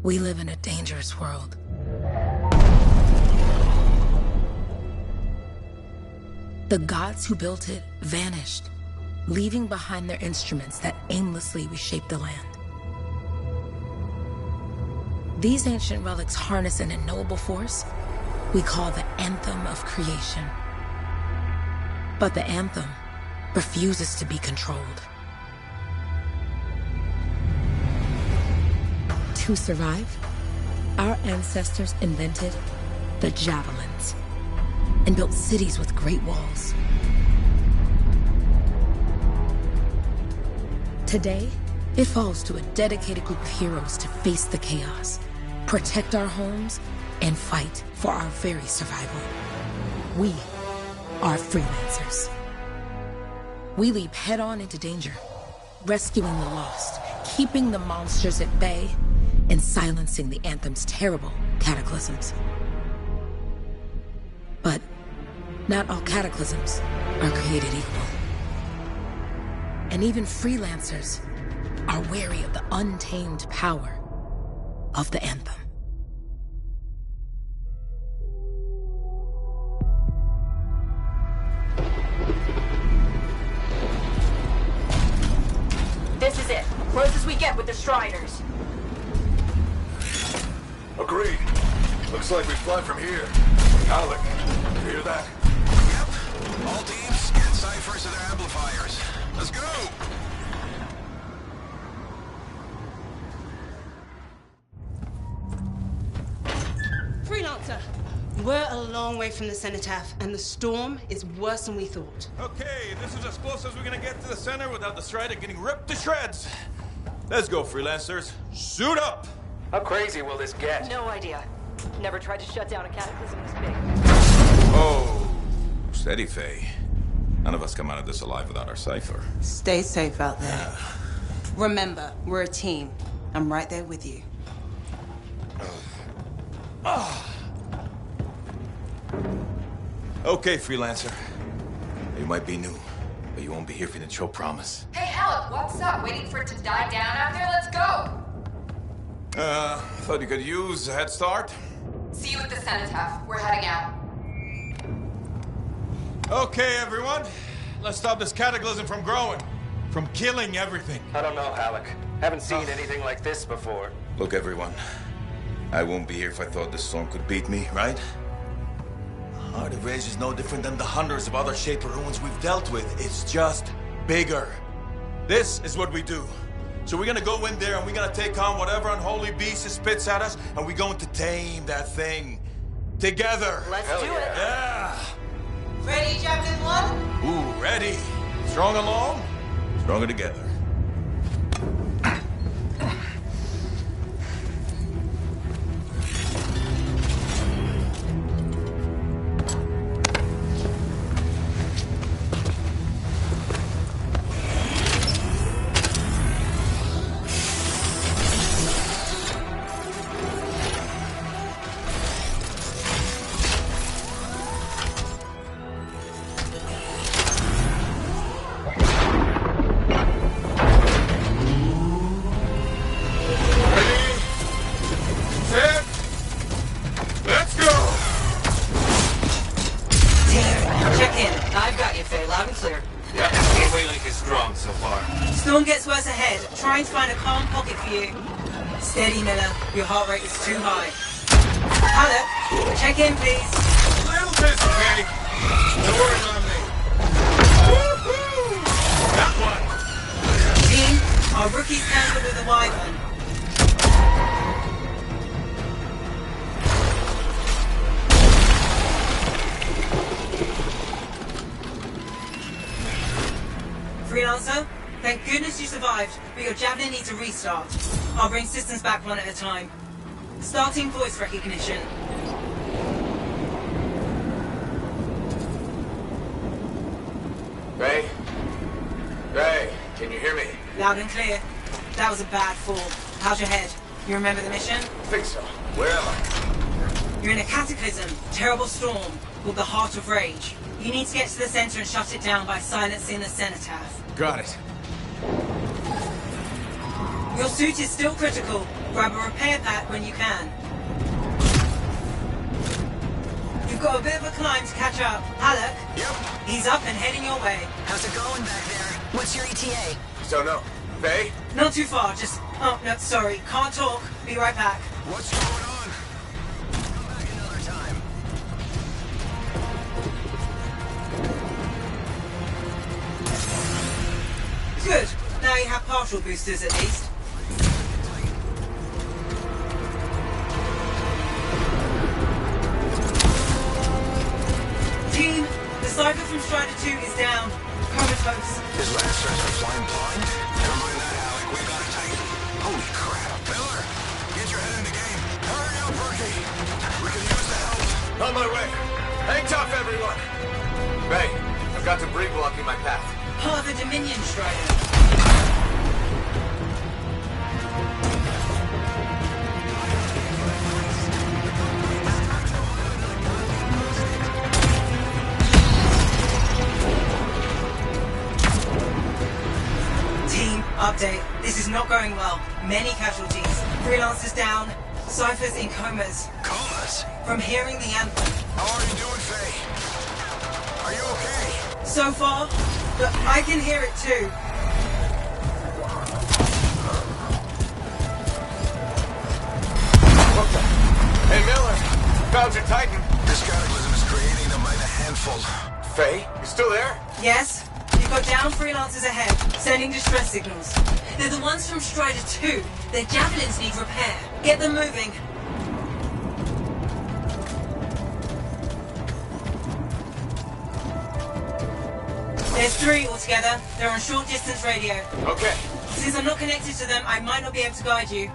We live in a dangerous world. The gods who built it vanished, leaving behind their instruments that aimlessly reshaped the land. These ancient relics harness an unknowable force we call the Anthem of Creation. But the Anthem refuses to be controlled. To survive, our ancestors invented the javelins and built cities with great walls. Today, it falls to a dedicated group of heroes to face the chaos, protect our homes, and fight for our very survival. We are freelancers. We leap head-on into danger, rescuing the lost, keeping the monsters at bay, and silencing the Anthem's terrible cataclysms. But not all cataclysms are created equal. And even freelancers are wary of the untamed power of the Anthem. This is it. Close as we get with the Striders. Agreed. Looks like we fly from here. Alec, you hear that? Yep. All teams, get ciphers to their amplifiers. Let's go! Freelancer, we're a long way from the cenotaph, and the storm is worse than we thought. Okay, this is as close as we're gonna get to the center without the Strider getting ripped to shreds. Let's go, freelancers. Suit up! How crazy will this get? No idea. Never tried to shut down a cataclysm this big. Oh, steady, Faye. None of us come out of this alive without our cipher. Stay safe out there. Remember, we're a team. I'm right there with you. Okay, freelancer. You might be new, but you won't be here for the show promise. Hey, Alec, what's up? Waiting for it to die down out there? Let's go! Thought you could use a head start. See you at the cenotaph. We're heading out. Okay, everyone. Let's stop this cataclysm from growing, from killing everything. I don't know, Alec. Haven't seen anything like this before. Look, everyone. I won't be here if I thought this storm could beat me, right? Art of Rage is no different than the hundreds of other Shaper ruins we've dealt with. It's just bigger. This is what we do. So we're gonna go in there and we're gonna take on whatever unholy beast it spits at us, and we're going to tame that thing. Together. Let's do it. Yeah. Ready, Javelin 1? Ooh, ready. Strong alone, stronger together. Storm gets worse ahead. Trying to find a calm pocket for you. Steady, Miller. Your heart rate is too high. Hello. Check in, please. A little busy, Faye. No worries on me. Woo-hoo! That one. Team, our rookies handled with a wyvern. Freelancer, thank goodness you survived, but your Javelin needs a restart. I'll bring systems back one at a time. Starting voice recognition. Ray? Ray, can you hear me? Loud and clear. That was a bad fall. How's your head? You remember the mission? I think so. Where am I? You're in a cataclysm, terrible storm, called the Heart of Rage. You need to get to the center and shut it down by silencing the cenotaph. Got it. Your suit is still critical. Grab a repair pack when you can. You've got a bit of a climb to catch up. Halleck? Yep. He's up and heading your way. How's it going back there? What's your ETA? So no. Faye? Not too far, just... Oh, no, sorry. Can't talk. Be right back. What's going on? Come back another time. Good. Now you have partial boosters at least. Team, the Cypher from Strider 2 is down. Comatose. His lancers are flying blind? Never mind that, Alec. We got a Titan. Holy crap. Miller, get your head in the game. Hurry up, Rookie. We can use the help. On my way. Hang tough, everyone. Faye, I've got debris blocking my path. Part of the Dominion Strider. Team, update. This is not going well. Many casualties. Freelancers down. Cyphers in comas. Comas? From hearing the anthem. How are you doing, Faye? Are you okay? So far, but I can hear it too. Hey, Miller. Found your Titan. This cataclysm is creating them by the handful. Faye, you still there? Yes? You've got down freelancers ahead, sending distress signals. They're the ones from Strider 2. Their javelins need repair. Get them moving. There's 3 altogether. They're on short distance radio. Okay. Since I'm not connected to them, I might not be able to guide you.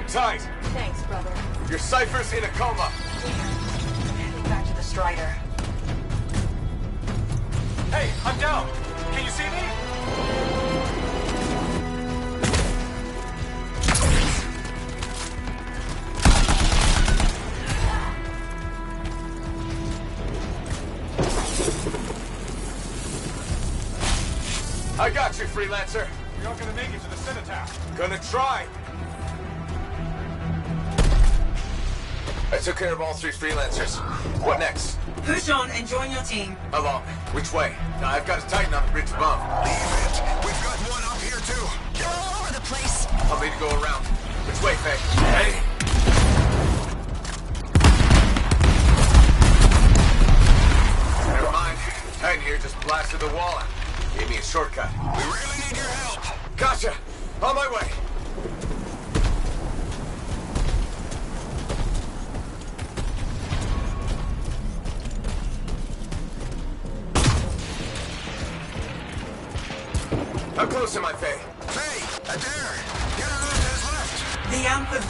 Tight. Thanks, brother. Your Cypher's in a coma. Heading back to the Strider. Hey, I'm down. Can you see me? I got you, freelancer. You're not gonna make it to the cenotaph. Gonna try. I took care of all 3 freelancers. What next? Push on and join your team. Along. Which way? Now, I've got a Titan on the bridge above. Leave it. We've got one up here, too. You're all over the place. I'll need to go around. Which way, Faye? Hey! Never mind. Titan here just blasted the wall out. Gave me a shortcut. We really need your help. Gotcha! On my way! How close am I, Faye? Faye, Adair, get her to his left. The anthem.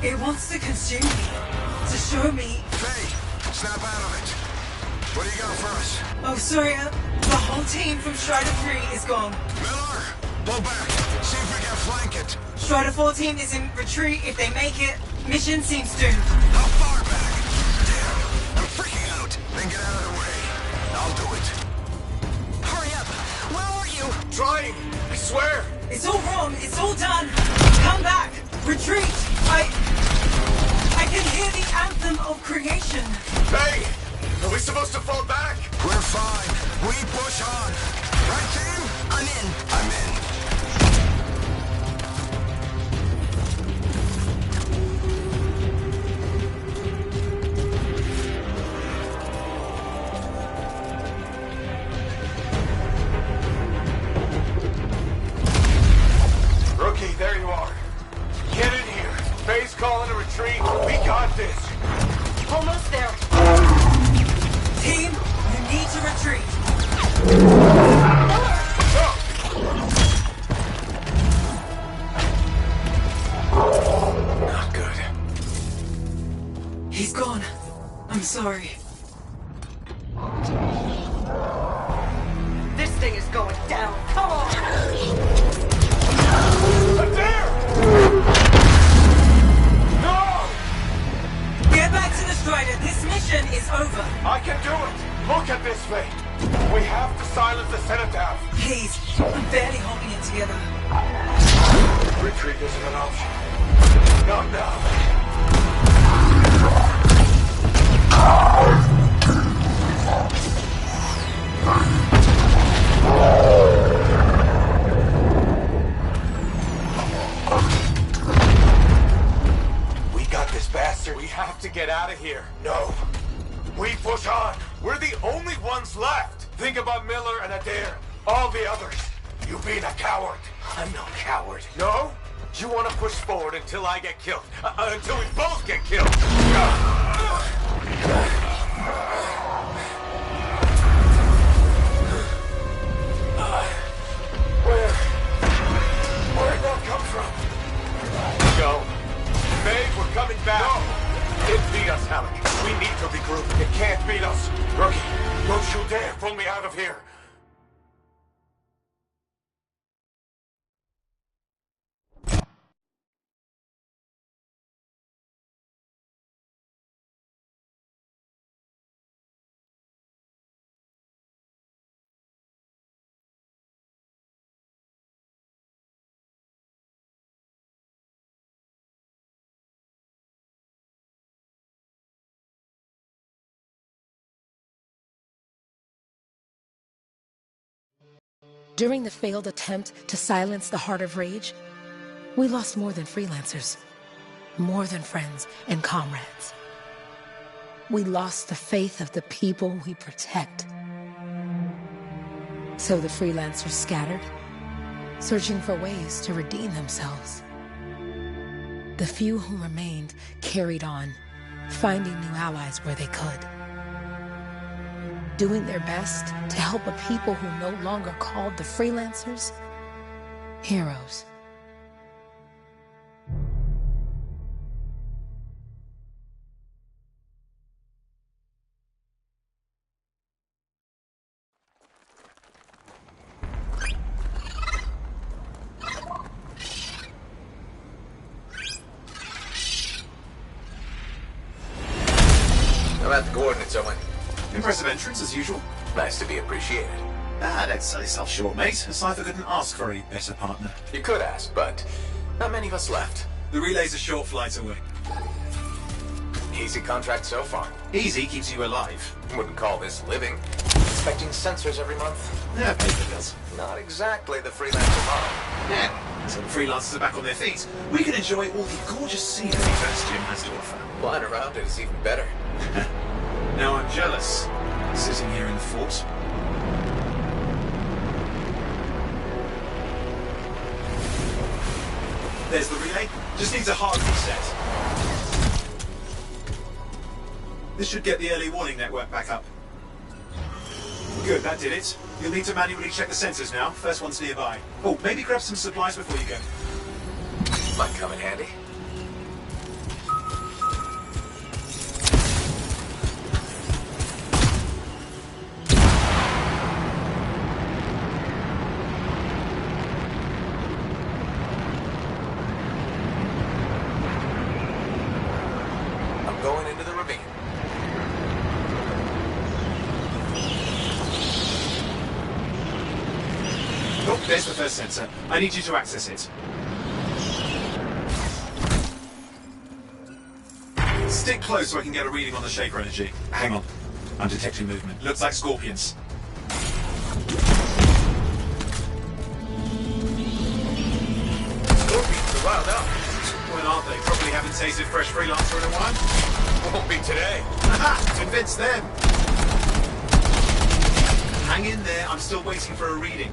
It wants to consume me. To show me. Faye, snap out of it. What do you got for us? Oh, sorry. The whole team from Strider 3 is gone. Miller, pull back. See if we can flank it. Strider 14 is in retreat. If they make it, mission seems doomed. How far back? Damn, I'm freaking out. Then get out of the way. I'll do it. Hurry up. Where are you? Trying! I swear! It's all wrong. It's all done. Come back. Retreat. I can hear the anthem of creation. Hey! Are we supposed to fall back? We're fine. We push on. Right, team? I'm in. I'm in. Rookie, there you are. Get in here. Faye's calling a retreat. We got this. Almost there. Team, you need to retreat. Not good. He's gone. I'm sorry. This thing is going down. Come on! Adair! No! Get back to the Strider. This mission is over. I can do it. Look at this, Faye. We have to silence the cenotaph. Please, I'm barely holding it together. Retreat isn't an option. Not now. We got this bastard. We have to get out of here. No. We push on. We're the only ones left. Think about Miller and Adair. All the others. You being a coward. I'm no coward. No? You want to push forward until I get killed. Until we both get killed. Where'd that come from? Go. Faye, we're coming back. No. It beat us, Alec. We need to regroup. It can't beat us. Rookie, don't you dare pull me out of here. During the failed attempt to silence the Heart of Rage, we lost more than freelancers, more than friends and comrades. We lost the faith of the people we protect. So the freelancers scattered, searching for ways to redeem themselves. The few who remained carried on, finding new allies where they could. Doing their best to help a people who no longer called the freelancers heroes. How about the coordinates, Owen? Impressive entrance, as usual. Nice to be appreciated. Don't sell yourself short, mate. Cypher couldn't ask for a better partner. You could ask, but not many of us left. The relay's a short flight away. Easy contract so far. Easy keeps you alive. Wouldn't call this living. Inspecting sensors every month. Yeah, paper bills. Not exactly the freelancer model. Yeah. So the freelancers are back on their feet. We can enjoy all the gorgeous scenery First Gym has to offer. Flying around it is even better. Now I'm jealous, sitting here in the fort. There's the relay. Just needs a hard reset. This should get the early warning network back up. Good, that did it. You'll need to manually check the sensors now. First one's nearby. Oh, maybe grab some supplies before you go. Might come in handy. I'm going into the ravine. Oh, there's the first sensor. I need you to access it. Stick close so I can get a reading on the Shaper energy. Hang on. I'm detecting movement. Looks like scorpions. Scorpions are riled up. Well, aren't they? Probably haven't tasted fresh freelancer in a while. Won't be today. Aha! Convince them! Hang in there. I'm still waiting for a reading.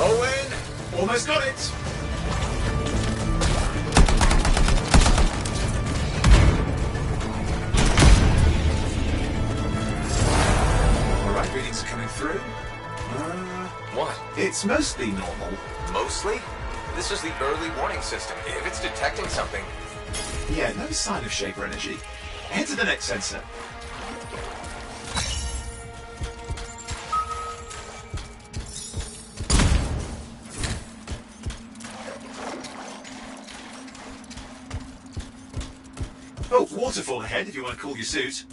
Owen! Almost got it! Alright, readings are coming through. What? It's mostly normal. Mostly? This is the early warning system. If it's detecting something... Yeah, no sign of Shaper energy. Head to the next sensor. Oh, waterfall ahead if you want to cool your suit.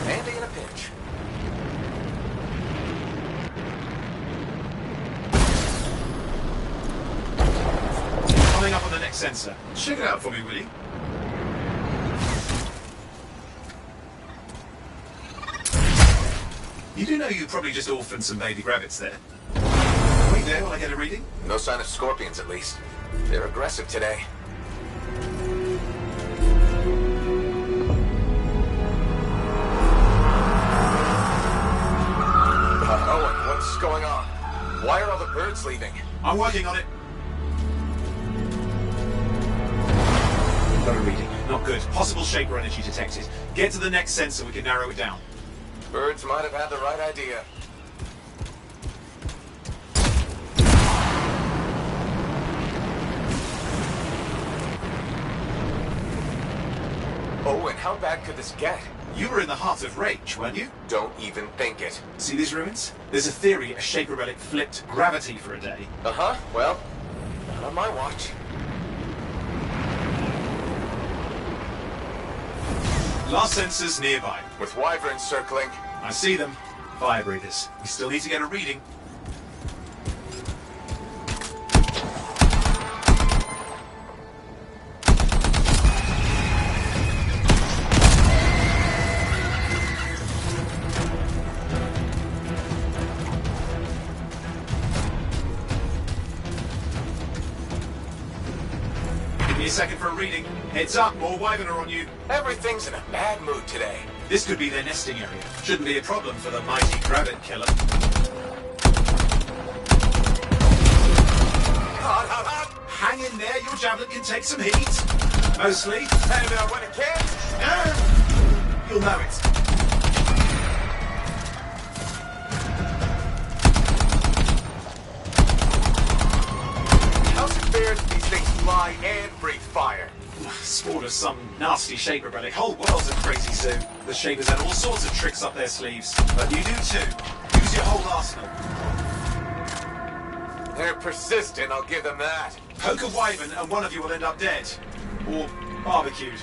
Andy in a pinch. Coming up on the next sensor. Check it out for me, will you? You do know you probably just orphaned some baby rabbits there. Wait there while I get a reading. No sign of scorpions, at least. They're aggressive today. Owen, what's going on? Why are all the birds leaving? I'm working on it. Got a reading. Not good. Possible Shaper energy detected. Get to the next sensor, we can narrow it down. Birds might have had the right idea. Owen, how bad could this get? You were in the heart of Rage, weren't you? Don't even think it. See these ruins? There's a theory a Shaper relic flipped gravity for a day. Uh-huh. Well, not on my watch. Last sensors nearby. With wyverns circling. I see them. Fire breathers. We still need to get a reading. Give me a second for a reading. Heads up, more wyvern are on you. Everything's in a bad mood today. This could be their nesting area. Shouldn't be a problem for the mighty rabbit killer. Hot, hot, hot! Hang in there, your javelin can take some heat. Mostly. And when it can't, You'll know it. how's it fair that these things fly and breathe fire? Sport of some nasty Shaper relic. Whole world's a crazy zoo. The Shapers had all sorts of tricks up their sleeves. But you do too. Use your whole arsenal. They're persistent, I'll give them that. Poke a wyvern and one of you will end up dead. Or barbecued.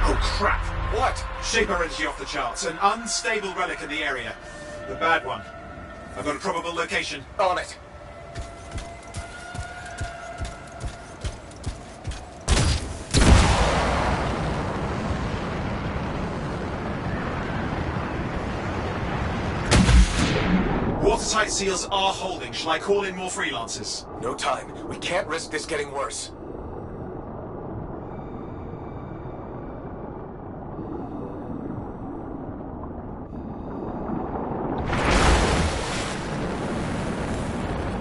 Oh crap! What? Shaper energy off the charts. An unstable relic in the area. The bad one. I've got a probable location. On it. Watertight seals are holding. Shall I call in more freelancers? No time. We can't risk this getting worse.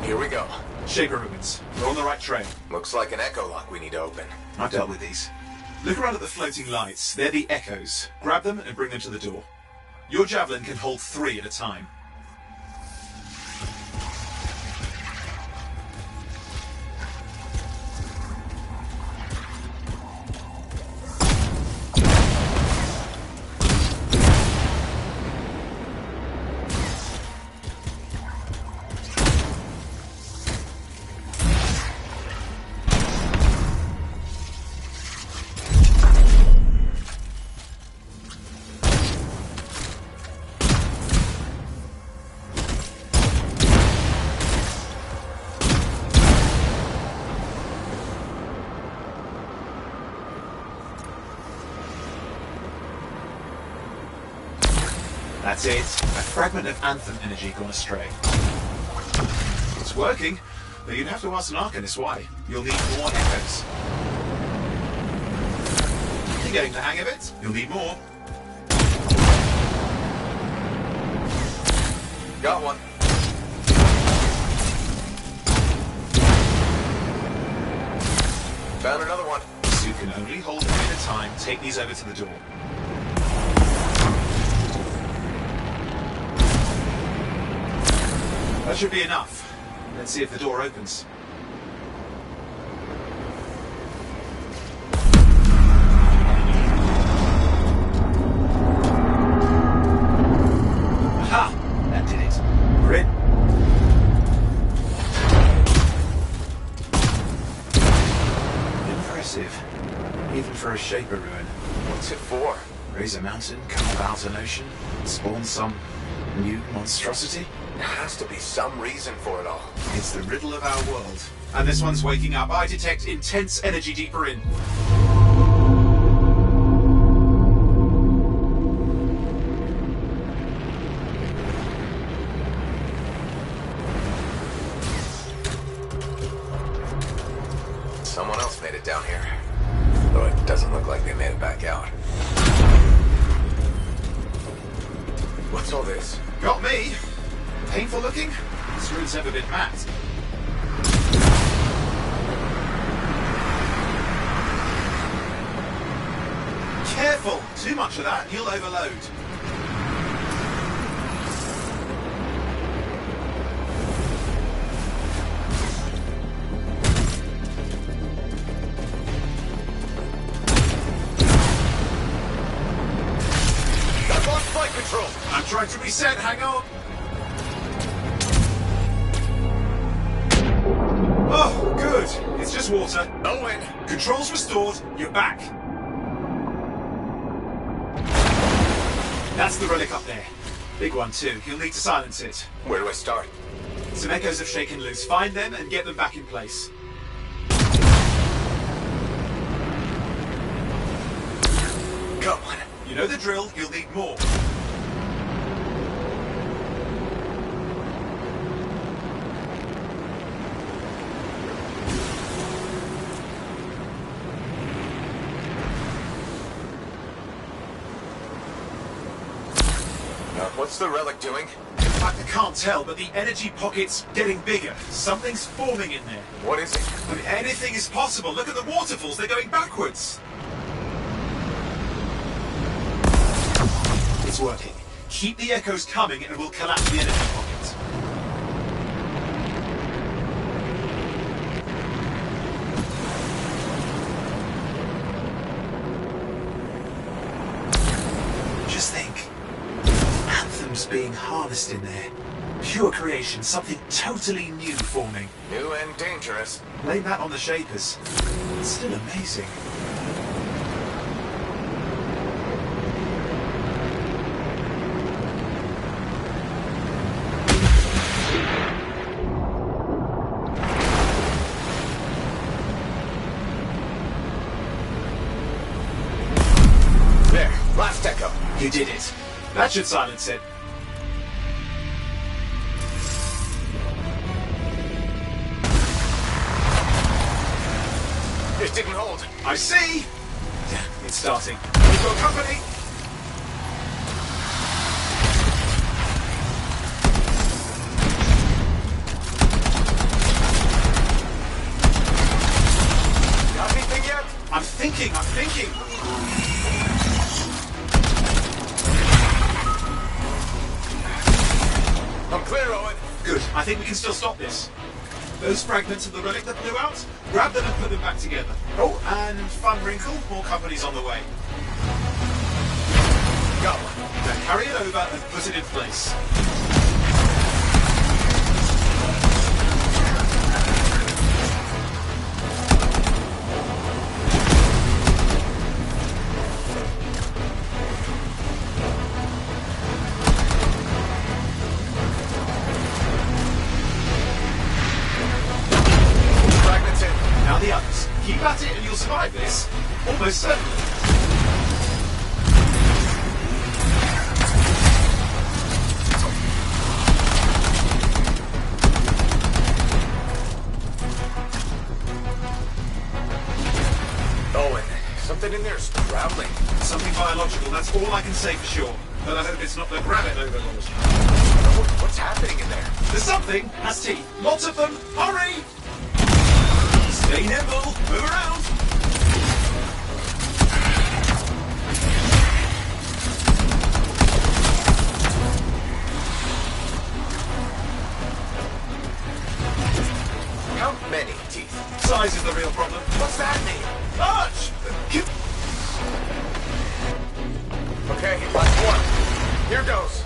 Here we go. Shaper ruins. We're on the right trail. Looks like an echo lock we need to open. I've dealt with these. Look around at the floating lights. They're the echoes. Grab them and bring them to the door. Your javelin can hold 3 at a time. That's it. A fragment of Anthem energy gone astray. It's working, but you'd have to ask an Arcanist why. You'll need more echoes. You're getting the hang of it. You'll need more. Got one. Found another one. So you can only hold them at a time. Take these over to the door. That should be enough. Let's see if the door opens. Aha! That did it. We're in. Impressive. Even for a Shaper ruin. What's it for? Raise a mountain, carve out an ocean, spawn some new monstrosity? There has to be some reason for it all. It's the riddle of our world. And this one's waking up. I detect intense energy deeper in. Someone else made it down here. Though it doesn't look like they made it back out. What's all this? Got me. Painful looking? This room's never been mapped. Careful! Too much of that and you'll overload. I've lost flight control! I'm trying to reset, hang on! Oh, good. It's just water. No win. Controls restored. You're back. That's the relic up there. Big one too. You'll need to silence it. Where do I start? Some echoes have shaken loose. Find them and get them back in place. Come on. You know the drill. You'll need more. What's the relic doing? In fact, I can't tell, but the energy pocket's getting bigger. Something's forming in there. What is it? I mean, anything is possible. Look at the waterfalls. They're going backwards. It's working. Keep the echoes coming and we'll collapse the energy pocket. Just think. Anthem's being harnessed in there. Pure creation, something totally new forming. New and dangerous. Blame that on the Shapers. It's still amazing. There, last echo. You did it. That should silence it. It didn't hold. I see! It's starting. We've got company! Got anything yet? I'm thinking! I'm clear, Owen. Good. I think we can still stop this. Those fragments of the relic that blew out, grab them and put them back together. Oh, and fun wrinkle, more company's on the way. Go. Now carry it over and put it in place. Now the others. Keep at it and you'll survive this. Almost certainly. Something in there is traveling. Something biological, that's all I can say for sure. But I hope it's not the gravit overlord. What's happening in there? There's something! Has teeth. Lots of them! Hurry! Stay nimble! Move around! How many teeth? Size is the real problem. What's that mean? Large! Okay, last one. Here goes.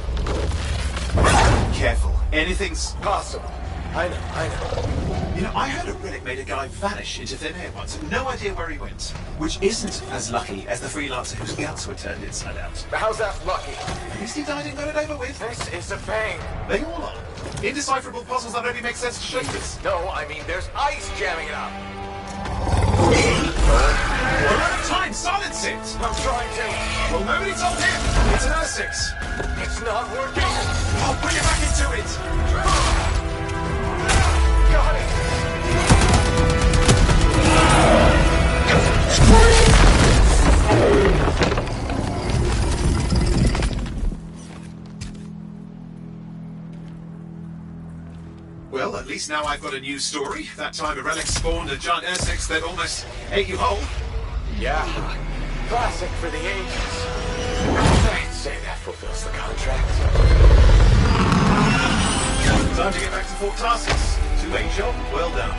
Careful. Anything's... Possible. I know. You know, I heard a relic made a guy vanish into thin air once. No idea where he went. Which isn't as lucky as the freelancer whose guts were turned inside out. How's that lucky? At least he died and got it over with. This is a pain. They all are. Indecipherable puzzles that only make sense to shapers. No, I mean there's ice jamming it up. We're out of time! Silence it! I'm trying to. Well, nobody told him! It's an Essex! It's not working. I'll bring it back into it! Got it. Well, at least now I've got a new story. That time a relic spawned a giant Essex that almost ate you whole. Yeah. Classic for the ages. I'd say that fulfills the contract. Time to get back to Fort Tarsus. Two-way job, well done.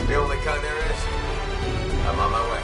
The only kind there is. I'm on my way.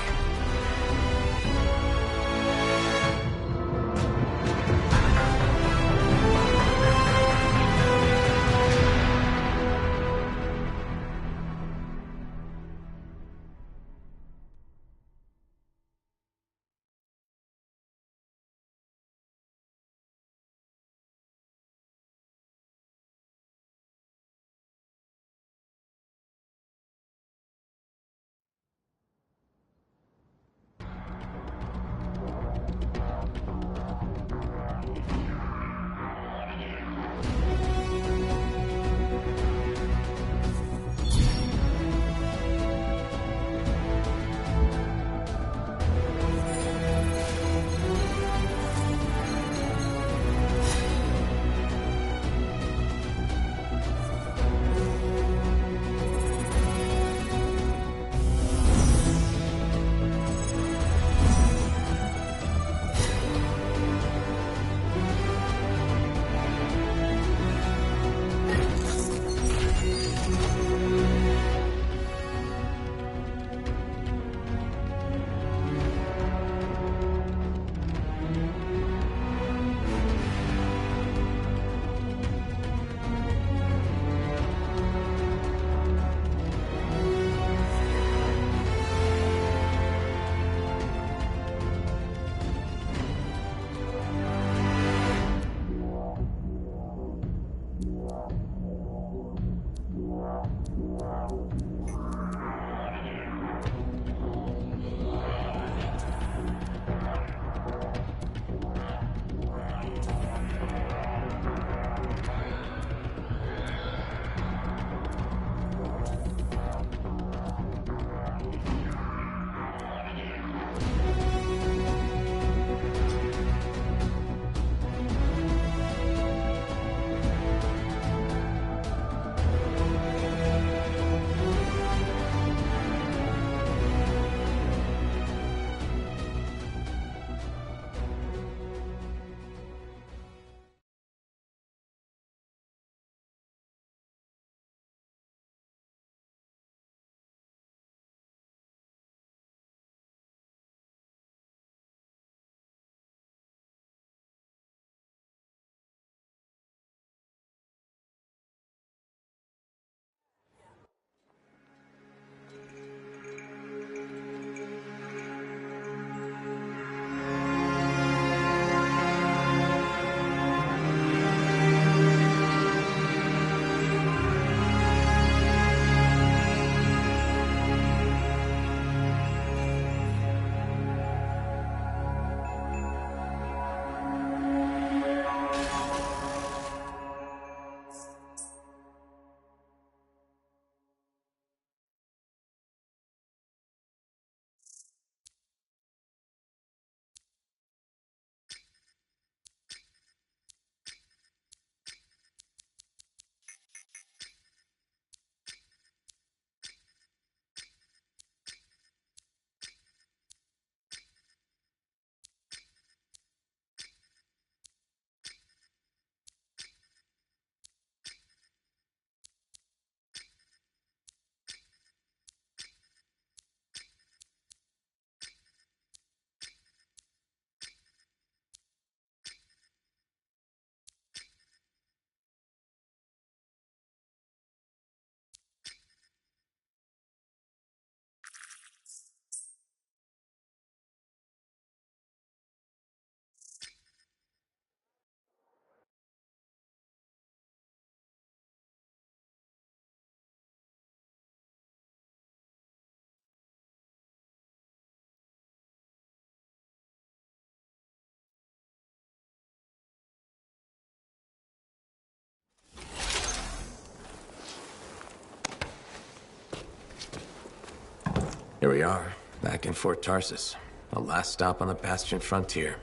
Here we are, back in Fort Tarsus. The last stop on the Bastion frontier.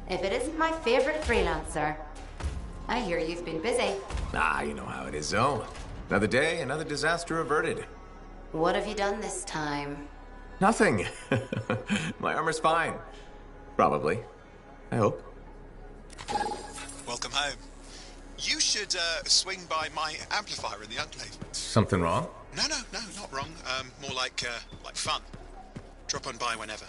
If it isn't my favorite freelancer. I hear you've been busy. Ah, you know how it is, Zoe. Another day, another disaster averted. What have you done this time? Nothing. My armor's fine. Probably. I hope. Welcome home. You should swing by my amplifier in the Enclave. Something wrong? No, not wrong. More like fun. Drop on by whenever.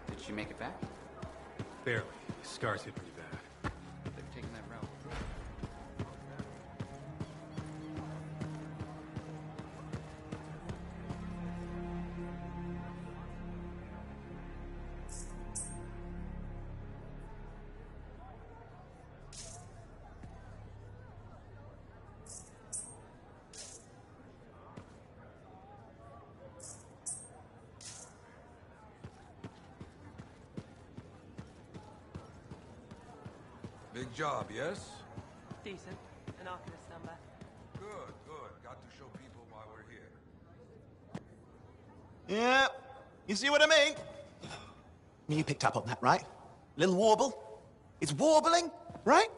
Did she make it back? Barely. Scars hit pretty bad. They've taken that route. Big job, yes? Decent. An Arcanist number. Good, good. Got to show people why we're here. Yeah, you see what I mean? You picked up on that, right? Little warble? It's warbling, right?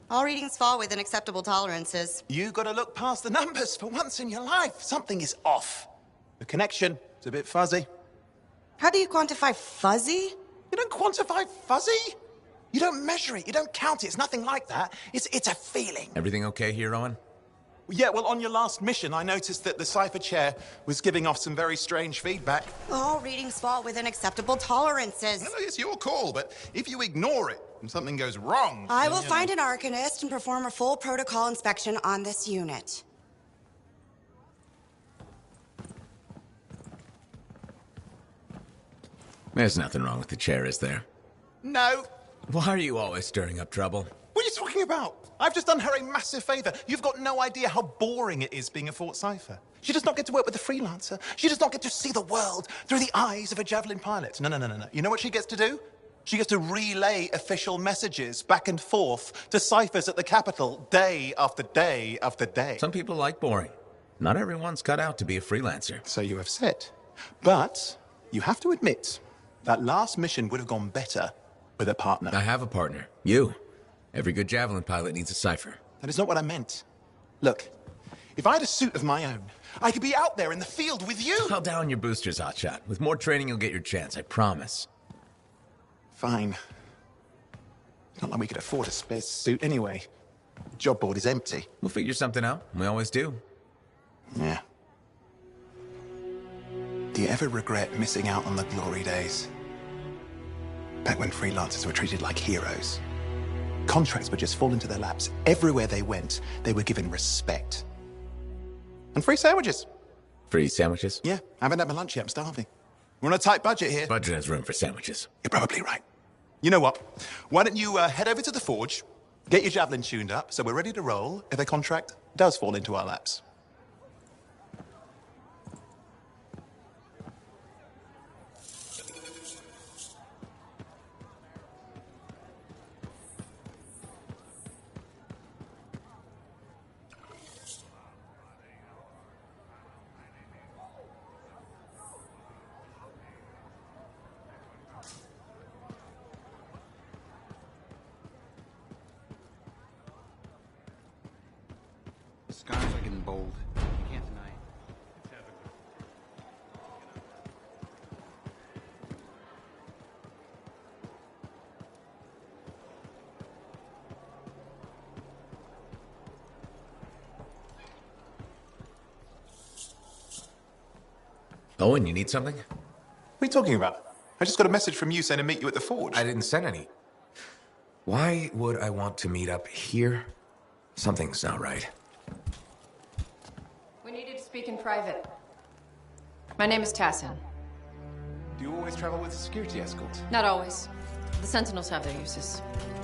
All readings fall within acceptable tolerances. You gotta look past the numbers for once in your life. Something is off. The connection is a bit fuzzy. How do you quantify fuzzy? You don't quantify fuzzy? You don't measure it, you don't count it, it's nothing like that. It's a feeling. Everything okay here, Owen? Yeah, well, on your last mission, I noticed that the cipher chair was giving off some very strange feedback. All readings fall within acceptable tolerances. Well, it's your call, but if you ignore it and something goes wrong... I will find an Arcanist and perform a full protocol inspection on this unit. There's nothing wrong with the chair, is there? No. Why are you always stirring up trouble? What are you talking about? I've just done her a massive favor. You've got no idea how boring it is being a Fort Cipher. She does not get to work with a freelancer. She does not get to see the world through the eyes of a Javelin pilot. No. You know what she gets to do? She gets to relay official messages back and forth to ciphers at the Capitol day after day after day. Some people like boring. Not everyone's cut out to be a freelancer. So you have said. But you have to admit, that last mission would have gone better with a partner. I have a partner. You. Every good Javelin pilot needs a cipher. That is not what I meant. Look, if I had a suit of my own, I could be out there in the field with you. I'll down your boosters, Hotshot. With more training, you'll get your chance, I promise. Fine. It's not like we could afford a spare suit anyway. The job board is empty. We'll figure something out. We always do. Yeah. Do you ever regret missing out on the glory days? Back when freelancers were treated like heroes. Contracts would just fall into their laps. Everywhere they went, they were given respect. And free sandwiches. Free sandwiches? Yeah, I haven't had my lunch yet. I'm starving. We're on a tight budget here. Budget has room for sandwiches. You're probably right. You know what? Why don't you head over to the forge, get your Javelin tuned up, so we're ready to roll if a contract does fall into our laps. The scars are getting bold. You can't deny it. Owen, you need something? What are you talking about? I just got a message from you saying to meet you at the forge. I didn't send any. Why would I want to meet up here? Something's not right. We needed to speak in private. My name is Tassin. Do you always travel with a security escort? Not always. The Sentinels have their uses.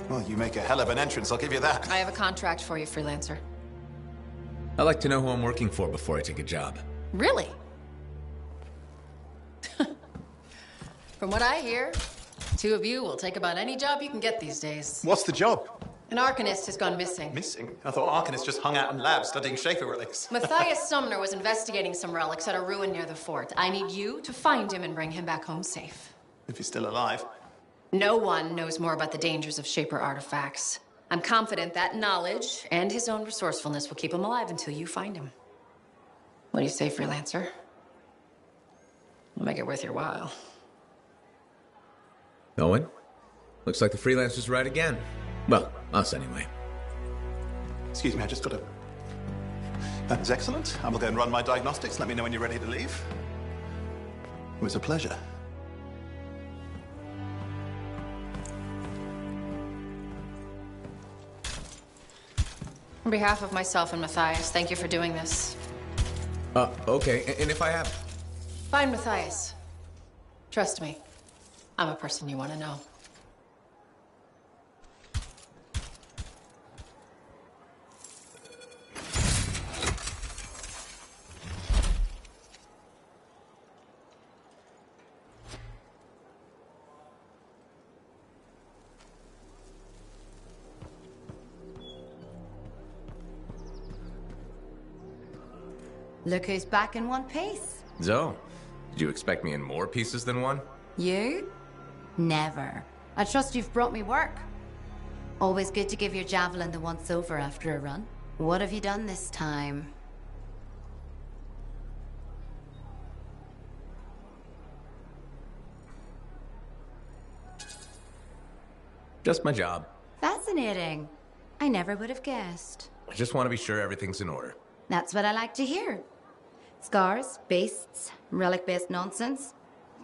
Well, you make a hell of an entrance, I'll give you that. I have a contract for you, freelancer. I like to know who I'm working for before I take a job. Really? From what I hear, two of you will take about any job you can get these days. What's the job? An Arcanist has gone missing. Missing? I thought Arcanists just hung out in labs studying Schaefer relics. Matthias Sumner was investigating some relics at a ruin near the fort. I need you to find him and bring him back home safe. If he's still alive. No one knows more about the dangers of Shaper artifacts. I'm confident that knowledge and his own resourcefulness will keep him alive until you find him. What do you say, freelancer? We'll make it worth your while. Owen? Looks like the freelancer's right again. Well, us anyway. Excuse me, I just got to... That is excellent. I will go and run my diagnostics. Let me know when you're ready to leave. It was a pleasure. On behalf of myself and Matthias, thank you for doing this. Okay. And if I have... Find Matthias. Trust me, I'm a person you want to know. Look who's back in one piece. Zoe, did you expect me in more pieces than one? You? Never. I trust you've brought me work. Always good to give your javelin the once-over after a run. What have you done this time? Just my job. Fascinating. I never would have guessed. I just want to be sure everything's in order. That's what I like to hear. Scars, beasts, relic-based nonsense.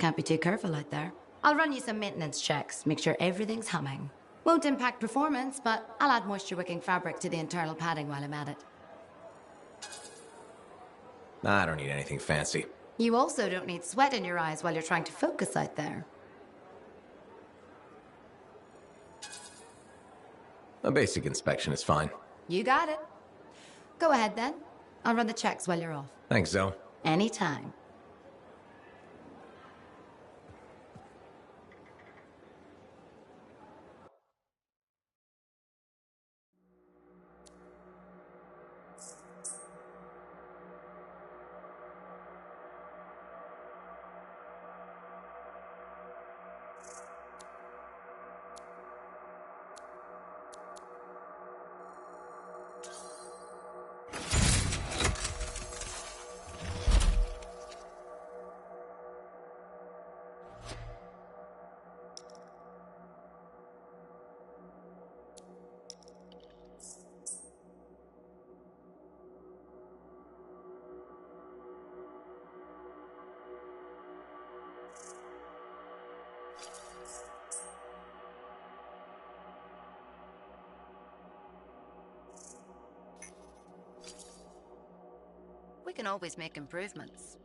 Can't be too careful out there. I'll run you some maintenance checks, make sure everything's humming. Won't impact performance, but I'll add moisture-wicking fabric to the internal padding while I'm at it. I don't need anything fancy. You also don't need sweat in your eyes while you're trying to focus out there. A basic inspection is fine. You got it. Go ahead then. I'll run the checks while you're off. Thanks, Zoe. Anytime. We can always make improvements.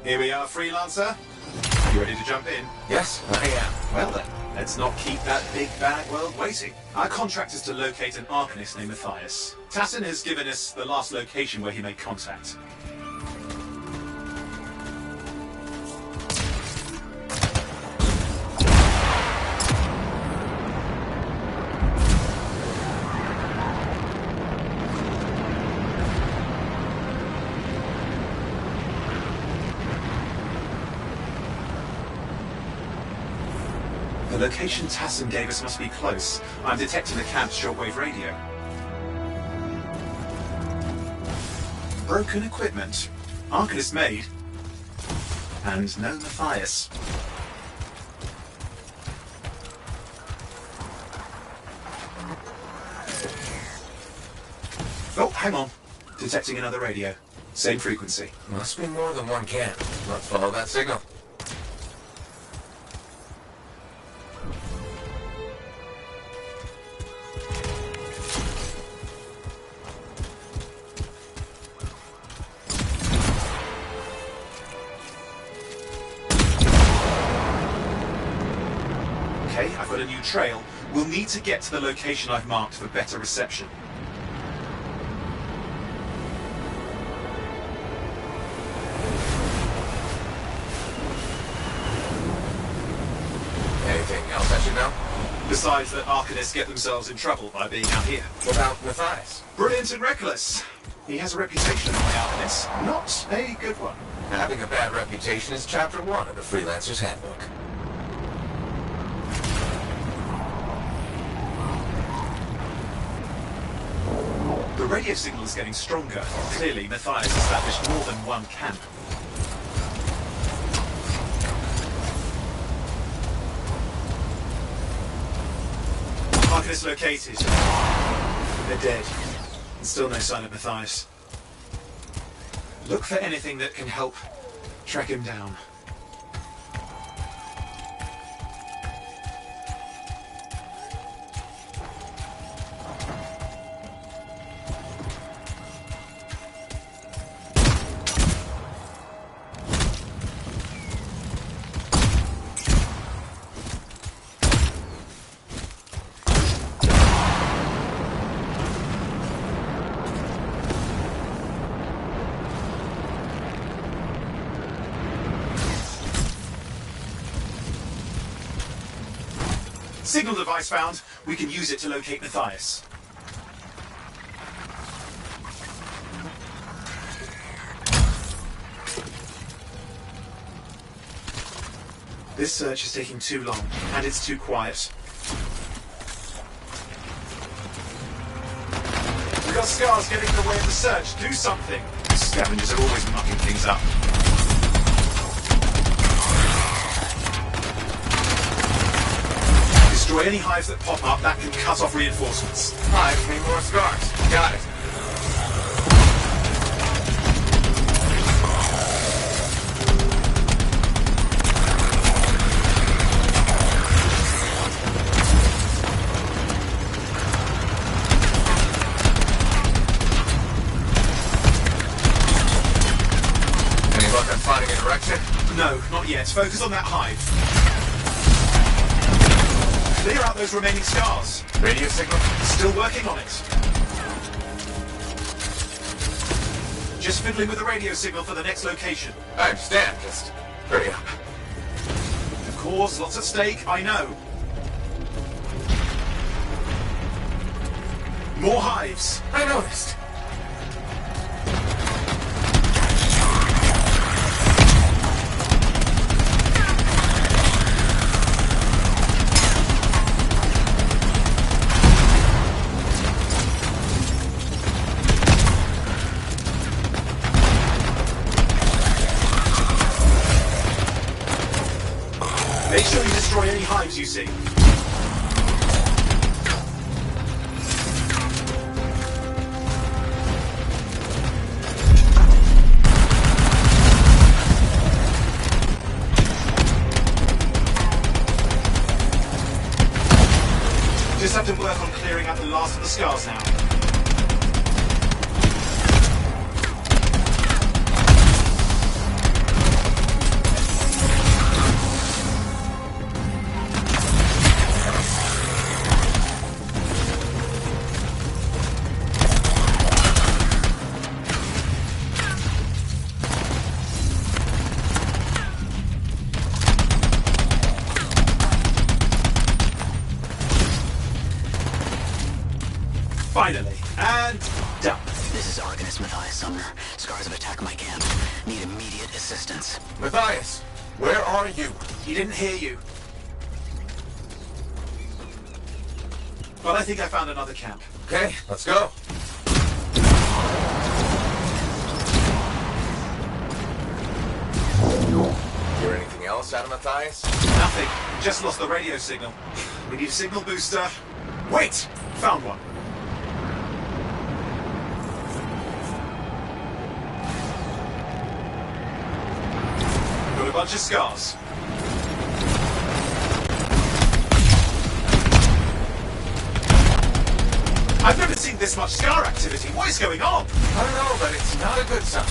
Here we are, Freelancer. You ready to jump in? Yes, I am. Well then, let's not keep that big bad world waiting. Our contract is to locate an Arcanist named Matthias. Tassin has given us the last location where he made contact. The location Tassin gave us must be close. I'm detecting the camp's shortwave radio. Broken equipment. Arcanist made. And no Matthias. Oh, hang on. Detecting another radio. Same frequency. Must be more than one camp. Let's follow that signal. Okay, I've got a new trail. We'll need to get to the location I've marked for better reception. Anything else I should know? Besides that Arcanists get themselves in trouble by being out here. What about Matthias? Brilliant and reckless. He has a reputation among the Arcanists. Not a good one. Having a bad reputation is chapter 1 of the Freelancer's Handbook. The radio signal is getting stronger. Clearly, Matthias established more than one camp. Arcanist located. They're dead. And still no sign of Matthias. Look for anything that can help track him down. Signal device found. We can use it to locate Matthias. This search is taking too long, and it's too quiet. We've got scars getting in the way of the search. Do something. Scavengers are always mucking things up. Destroy any hives that pop up, that can cut off reinforcements. Hives need more scars. Got it. Any luck on finding a direction? No, not yet. Focus on that hive. Clear out those remaining scars. Radio signal? Still working on it. Just fiddling with the radio signal for the next location. I understand. Just hurry up. Of course, lots at stake, I know. More hives. I noticed. Make sure you destroy any hives you see. Just have to work on clearing out the last of the scars now. Sumner. Scars have attacked my camp. Need immediate assistance. Matthias, where are you? He didn't hear you. But I think I found another camp. Okay, let's go. Hear anything else out of Matthias? Nothing. Just lost the radio signal. We need a signal booster. Wait! Found one. Got a bunch of scars. I've never seen this much scar activity. What is going on? I don't know, but it's not a good sign.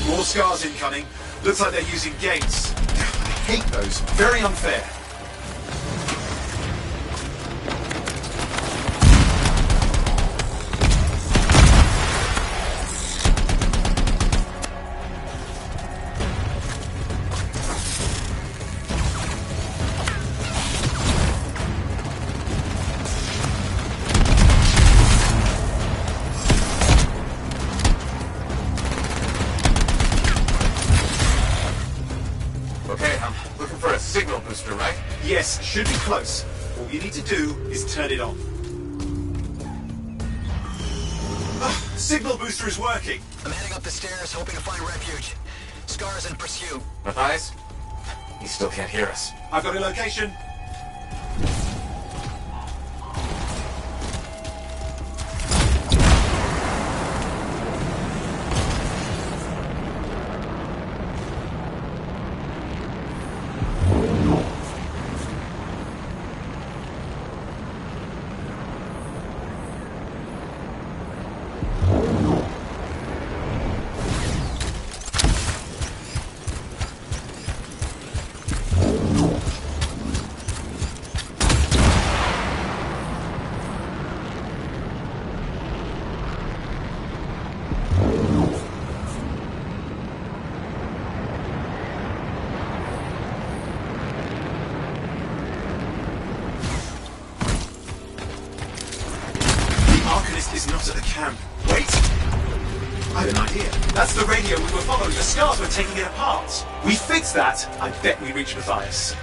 More scars incoming. Looks like they're using gates. I hate those. Very unfair. Yes, should be close. All you need to do is turn it on. Signal booster is working. I'm heading up the stairs, hoping to find refuge. Scars in pursuit. Matthias? He still can't hear us. I've got a location. Is not at the camp. Wait! I have an idea. That's the radio we were following. The scars were taking it apart. We fixed that. I bet we reach Matthias.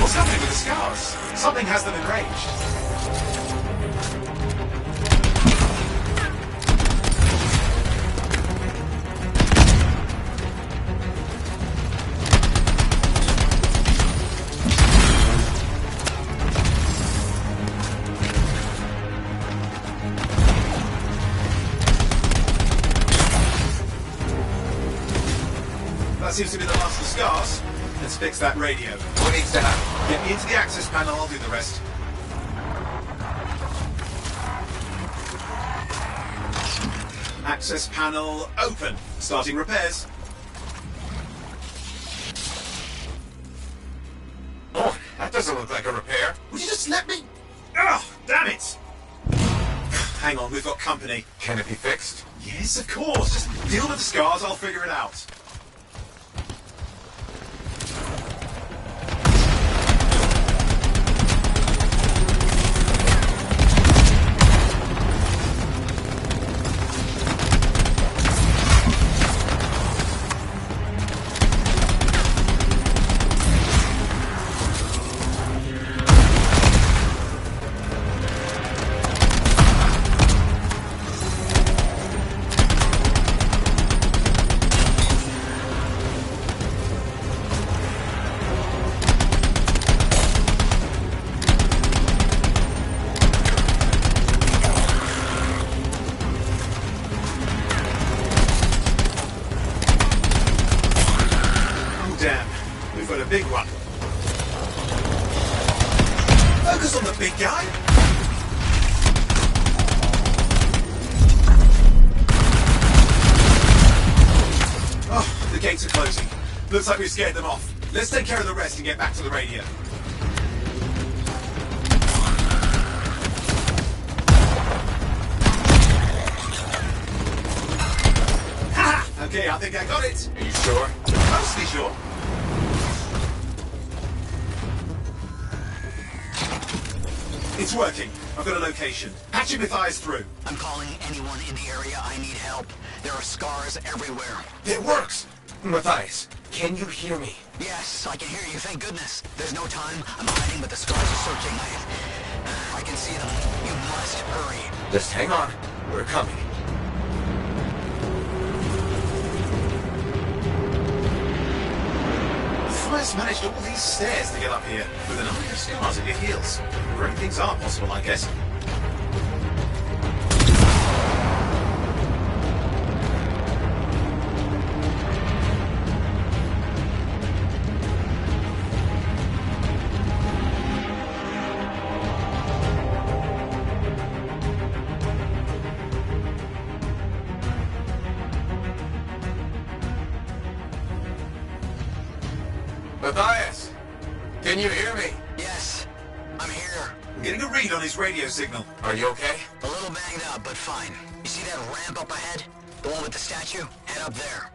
What's happening with the scars? Something has them enraged. That seems to be the last of the scars. Let's fix that radio. What needs to happen? Get me into the access panel, I'll do the rest. Access panel open. Starting repairs. Oh, that doesn't look like a repair. Would you just let me? Ugh, damn it! Hang on, we've got company. Can it be fixed? Yes, of course. Just deal with the scars, I'll figure it out. Big one. Focus on the big guy. Oh, the gates are closing. Looks like we've scared them off. Let's take care of the rest and get back to the radio. Ha! Okay, I think I got it. Are you sure? Mostly sure. It's working. I've got a location. Patching Matthias through. I'm calling anyone in the area. I need help. There are scars everywhere. It works! Matthias, can you hear me? Yes, I can hear you, thank goodness. There's no time. I'm hiding, but the scars are searching. I can see them. You must hurry. Just hang on. We're coming. Matthias managed all these stairs to get up here with an army of scars at your heels. Great things are possible, I guess. Matthias, can you hear me? Yes, I'm here. I'm getting a read on his radio signal. Are you okay? A little banged up, but fine. You see that ramp up ahead? The one with the statue? Head up there.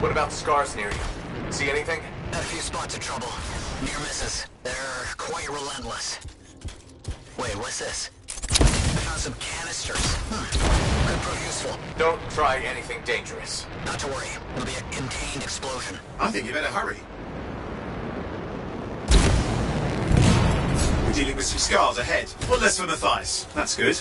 What about the scars near you? See anything? Had a few spots of trouble. Near misses. They're quite relentless. Wait, what's this? I found some canisters. Could prove useful. Don't try anything dangerous. Not to worry. It'll be a contained explosion. I think you better hurry. We're dealing with some scars ahead. One less for Matthias. That's good.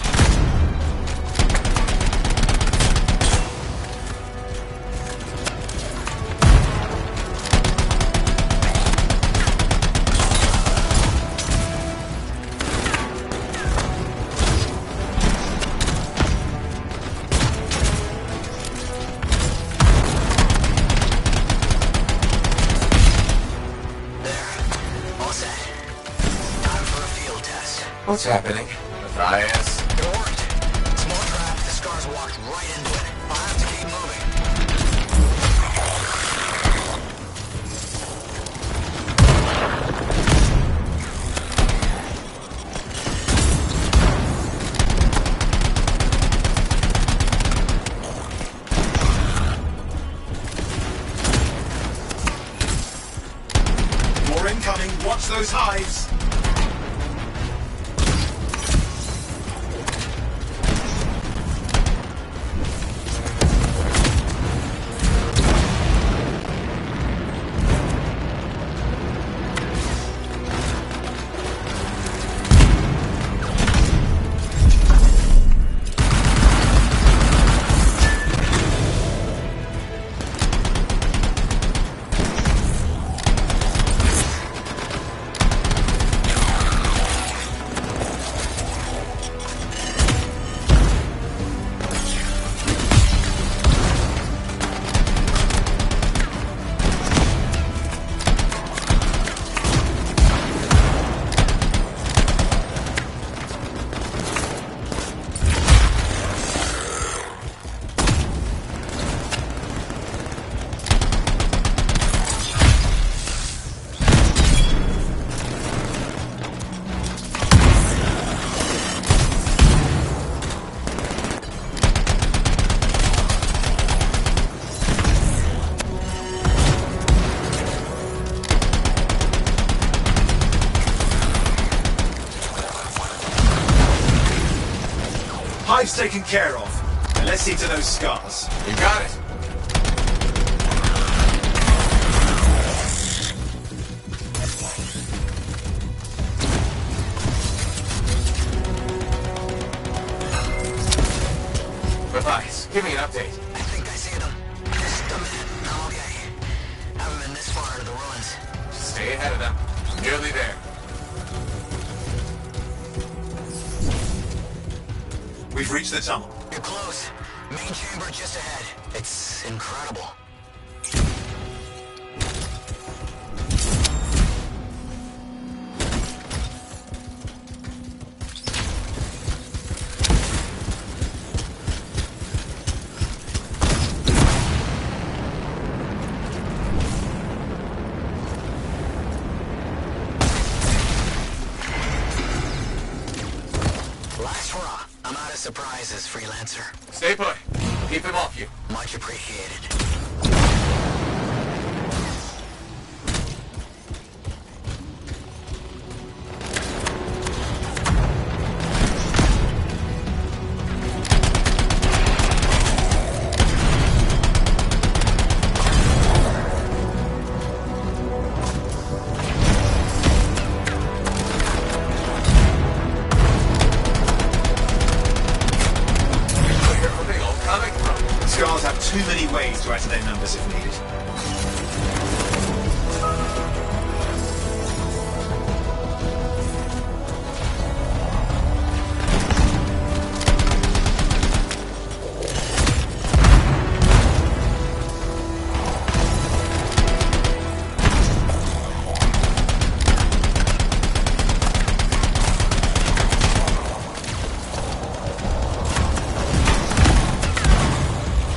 What's happening? Matthias? It worked. Small trap, the scars walked right into it. I'll have to keep moving. More incoming. Watch those hives. Hive's taken care of. And let's see to those scars. You got it. Matthias, give me an update. I think I see them. Just a minute. Okay. Haven't been this far into the ruins. Stay ahead of them. Nearly there. We've reached the tunnel. You're close. Main chamber just ahead. It's incredible. I'm out of surprises, freelancer. Stay put. Keep him off you. Much appreciated. Scars have too many ways to add to their numbers if needed.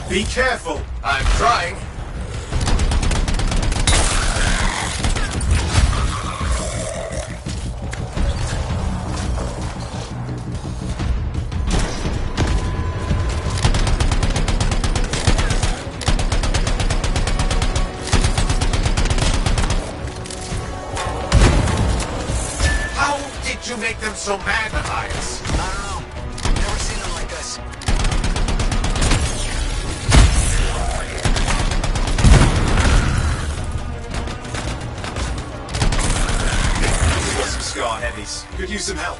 Be careful! I'm trying. How did you make them so mad, Matthias? I don't know. Never seen them like this. We've got some Scar heavies. Could use some help.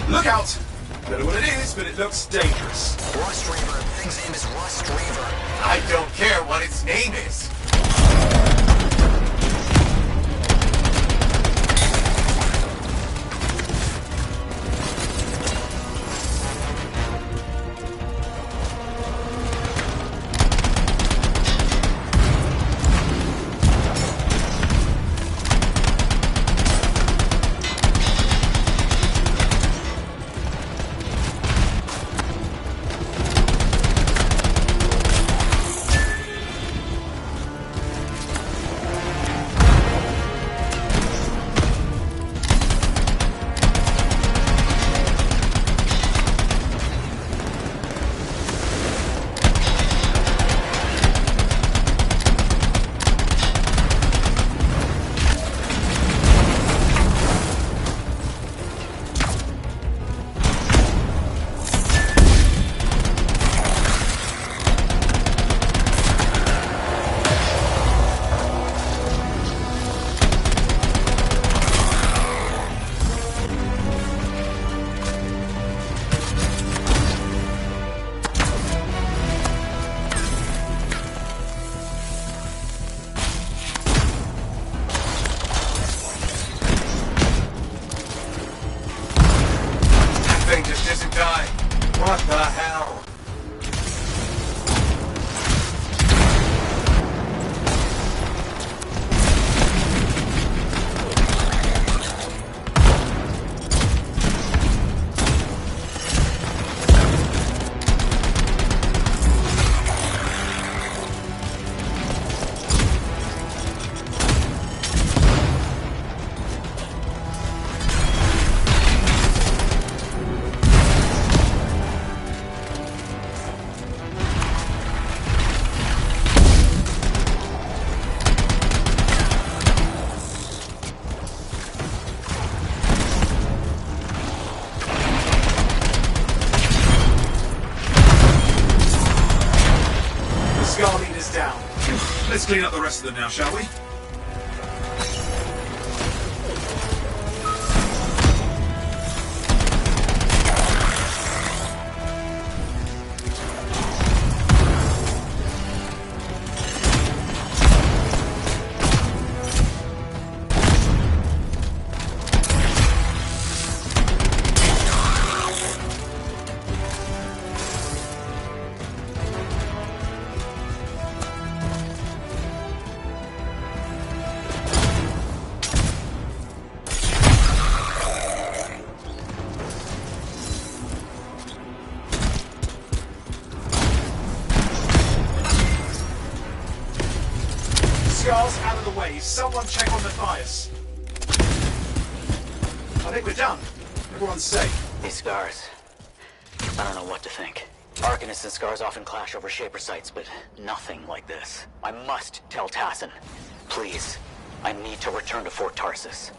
Look out! Don't know what it is, but it looks dangerous. Rust Reaver. Thing's name is Rust Reaver. I don't care what its name is. Thing just isn't dying. What the hell? Scar leader's down. Let's clean up the rest of them now, shall we? Someone check on Matthias. I think we're done. Everyone's safe. These scars. I don't know what to think. Arcanists and scars often clash over Shaper sites, but nothing like this. I must tell Tassin. Please. I need to return to Fort Tarsus.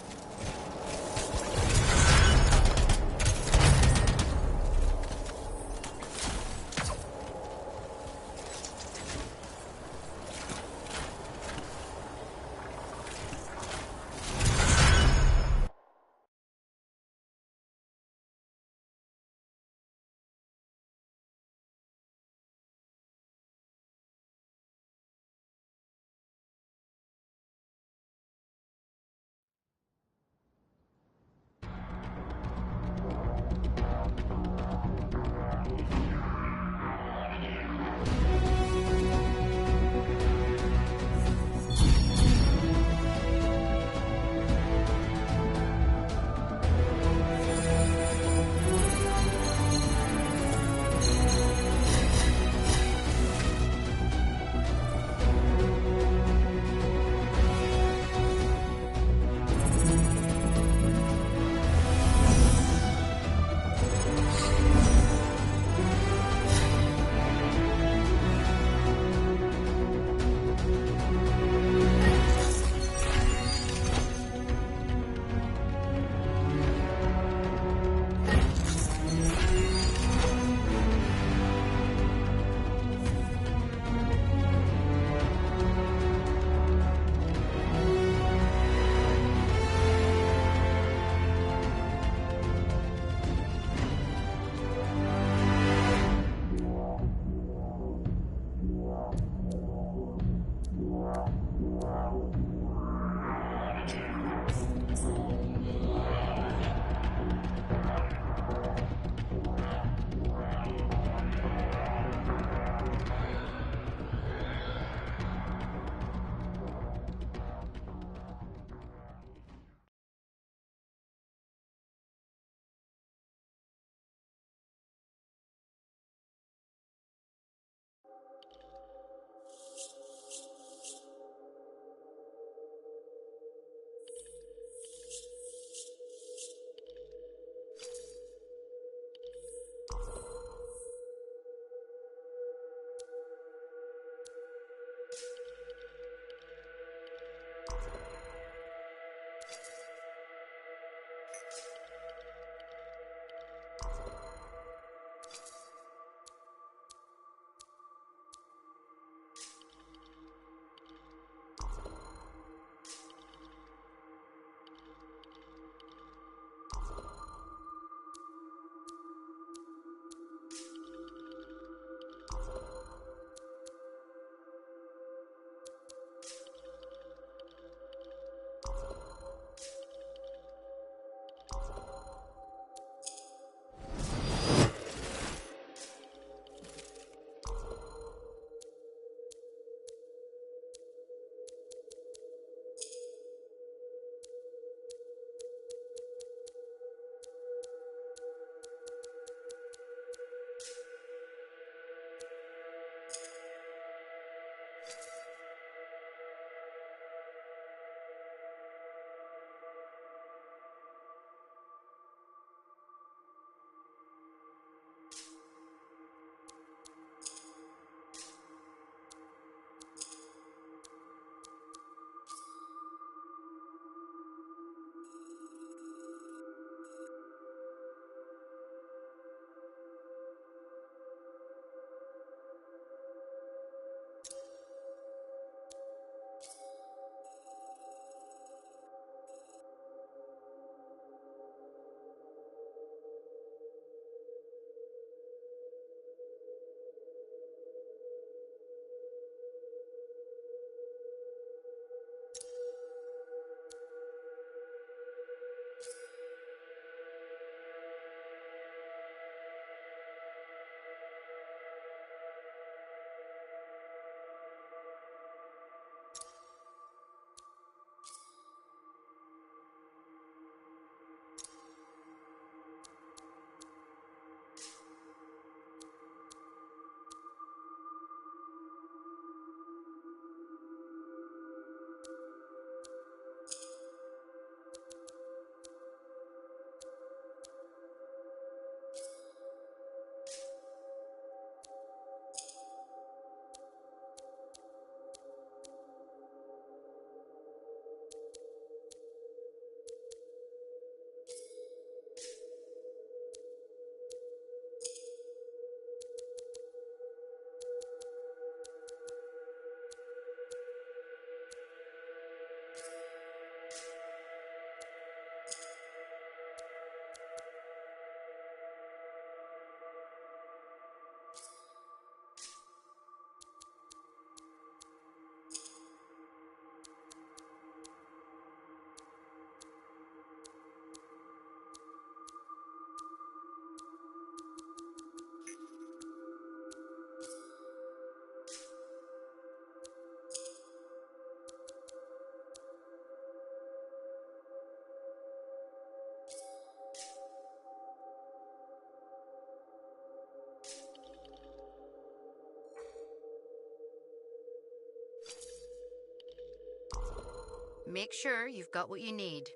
Make sure you've got what you need.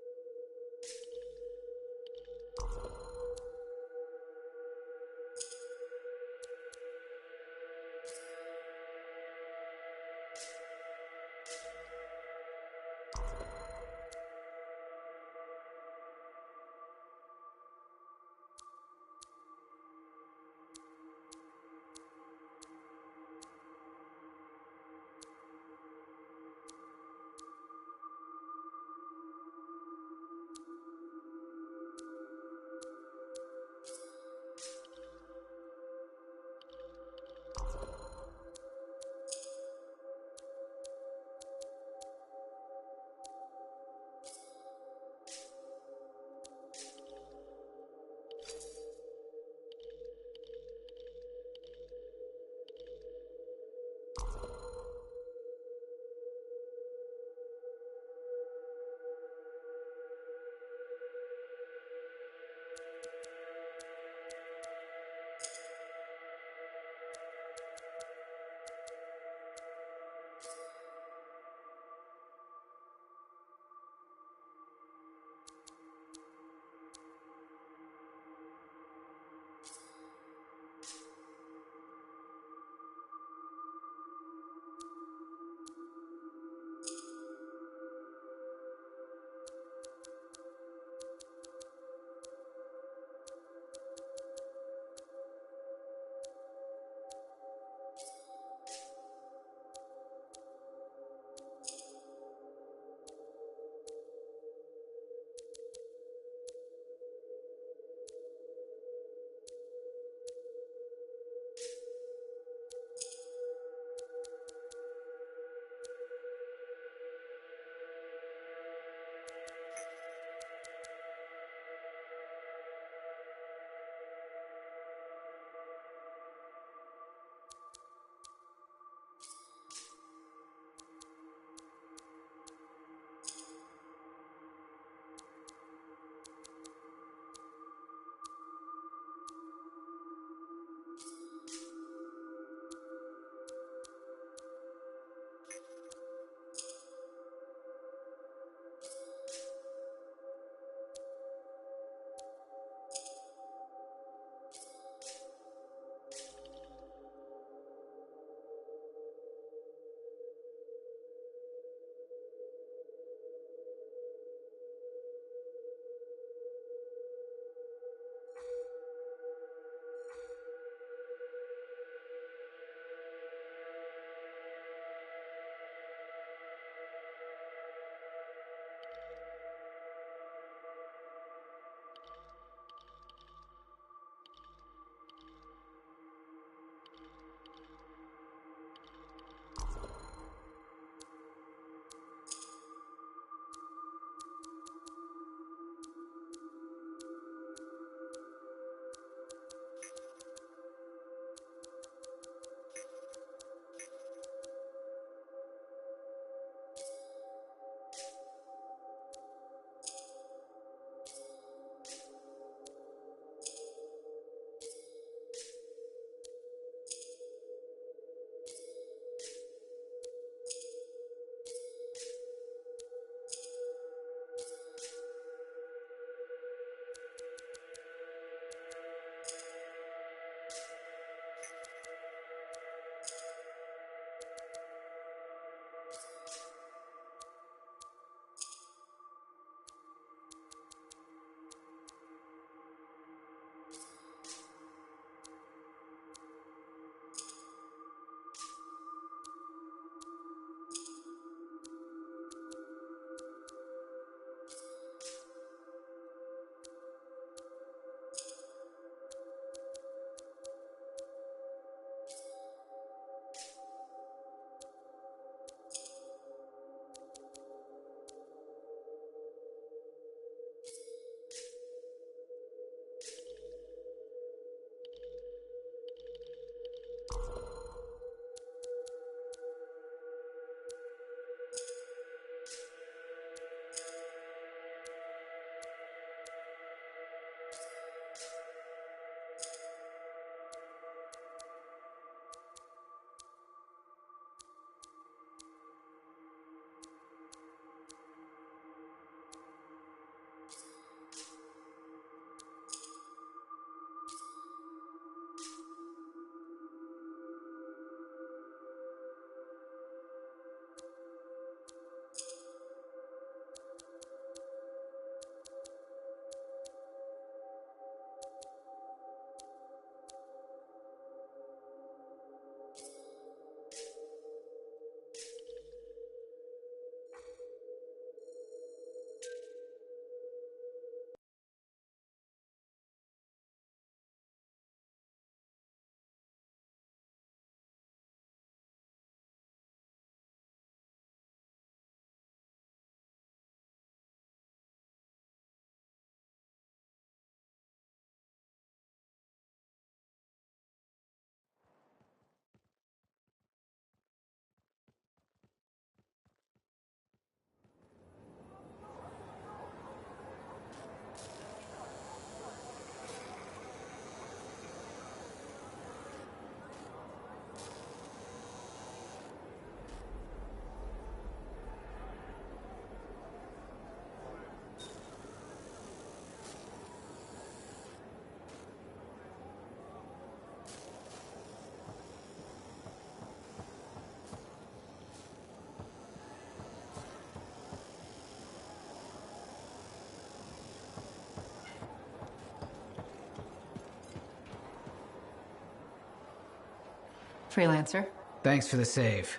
Freelancer. Thanks for the save.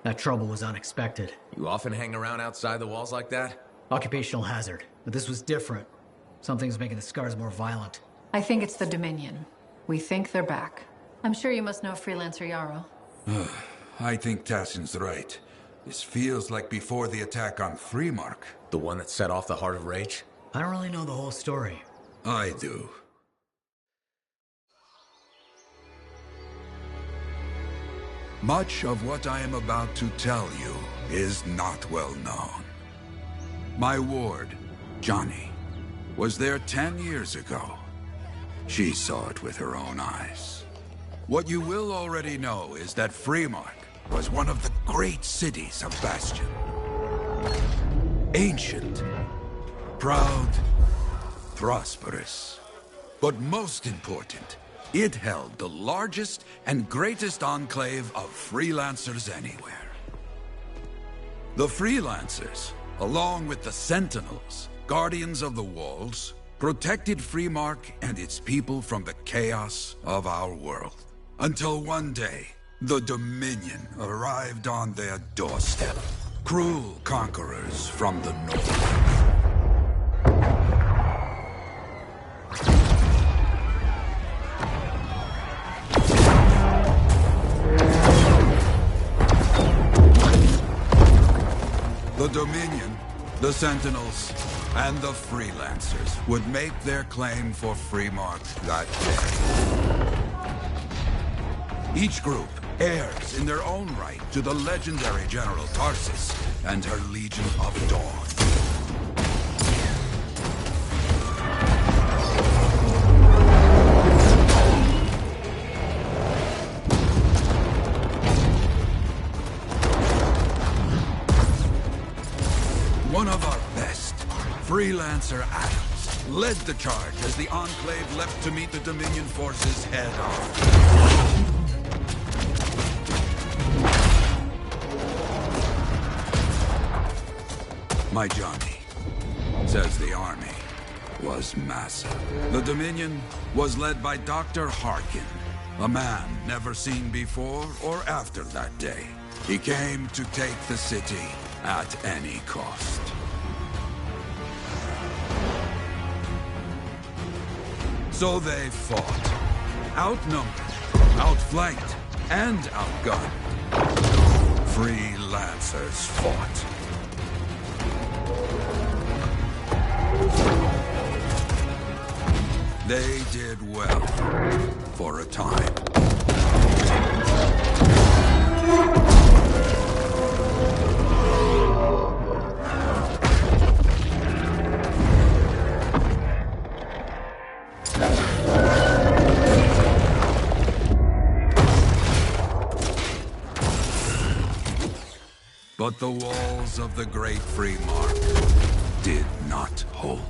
That trouble was unexpected. You often hang around outside the walls like that? Occupational hazard, but this was different. Something's making the scars more violent. I think it's the Dominion. We think they're back. I'm sure you must know Freelancer Yarrow. I think Tassin's right. This feels like before the attack on Freemark. The one that set off the Heart of Rage? I don't really know the whole story. I do. Much of what I am about to tell you is not well known. My ward, Johnny, was there 10 years ago. She saw it with her own eyes. What you will already know is that Freemark was one of the great cities of Bastion. Ancient, proud, prosperous. But most important, it held the largest and greatest enclave of freelancers anywhere. The freelancers, along with the Sentinels, guardians of the walls, protected Freemark and its people from the chaos of our world. Until one day, the Dominion arrived on their doorstep. Cruel conquerors from the north. The Dominion, the Sentinels, and the Freelancers would make their claim for Freemark that day. Each group heirs in their own right to the legendary General Tarsis and her Legion of Dawn. One of our best, Freelancer Adams, led the charge as the Enclave left to meet the Dominion forces head-on. My Johnny says the army was massive. The Dominion was led by Dr. Harkin, a man never seen before or after that day. He came to take the city at any cost. So they fought. Outnumbered, outflanked, and outgunned. Freelancers fought. They did well, for a time. But the walls of the Great Freemark did not hold.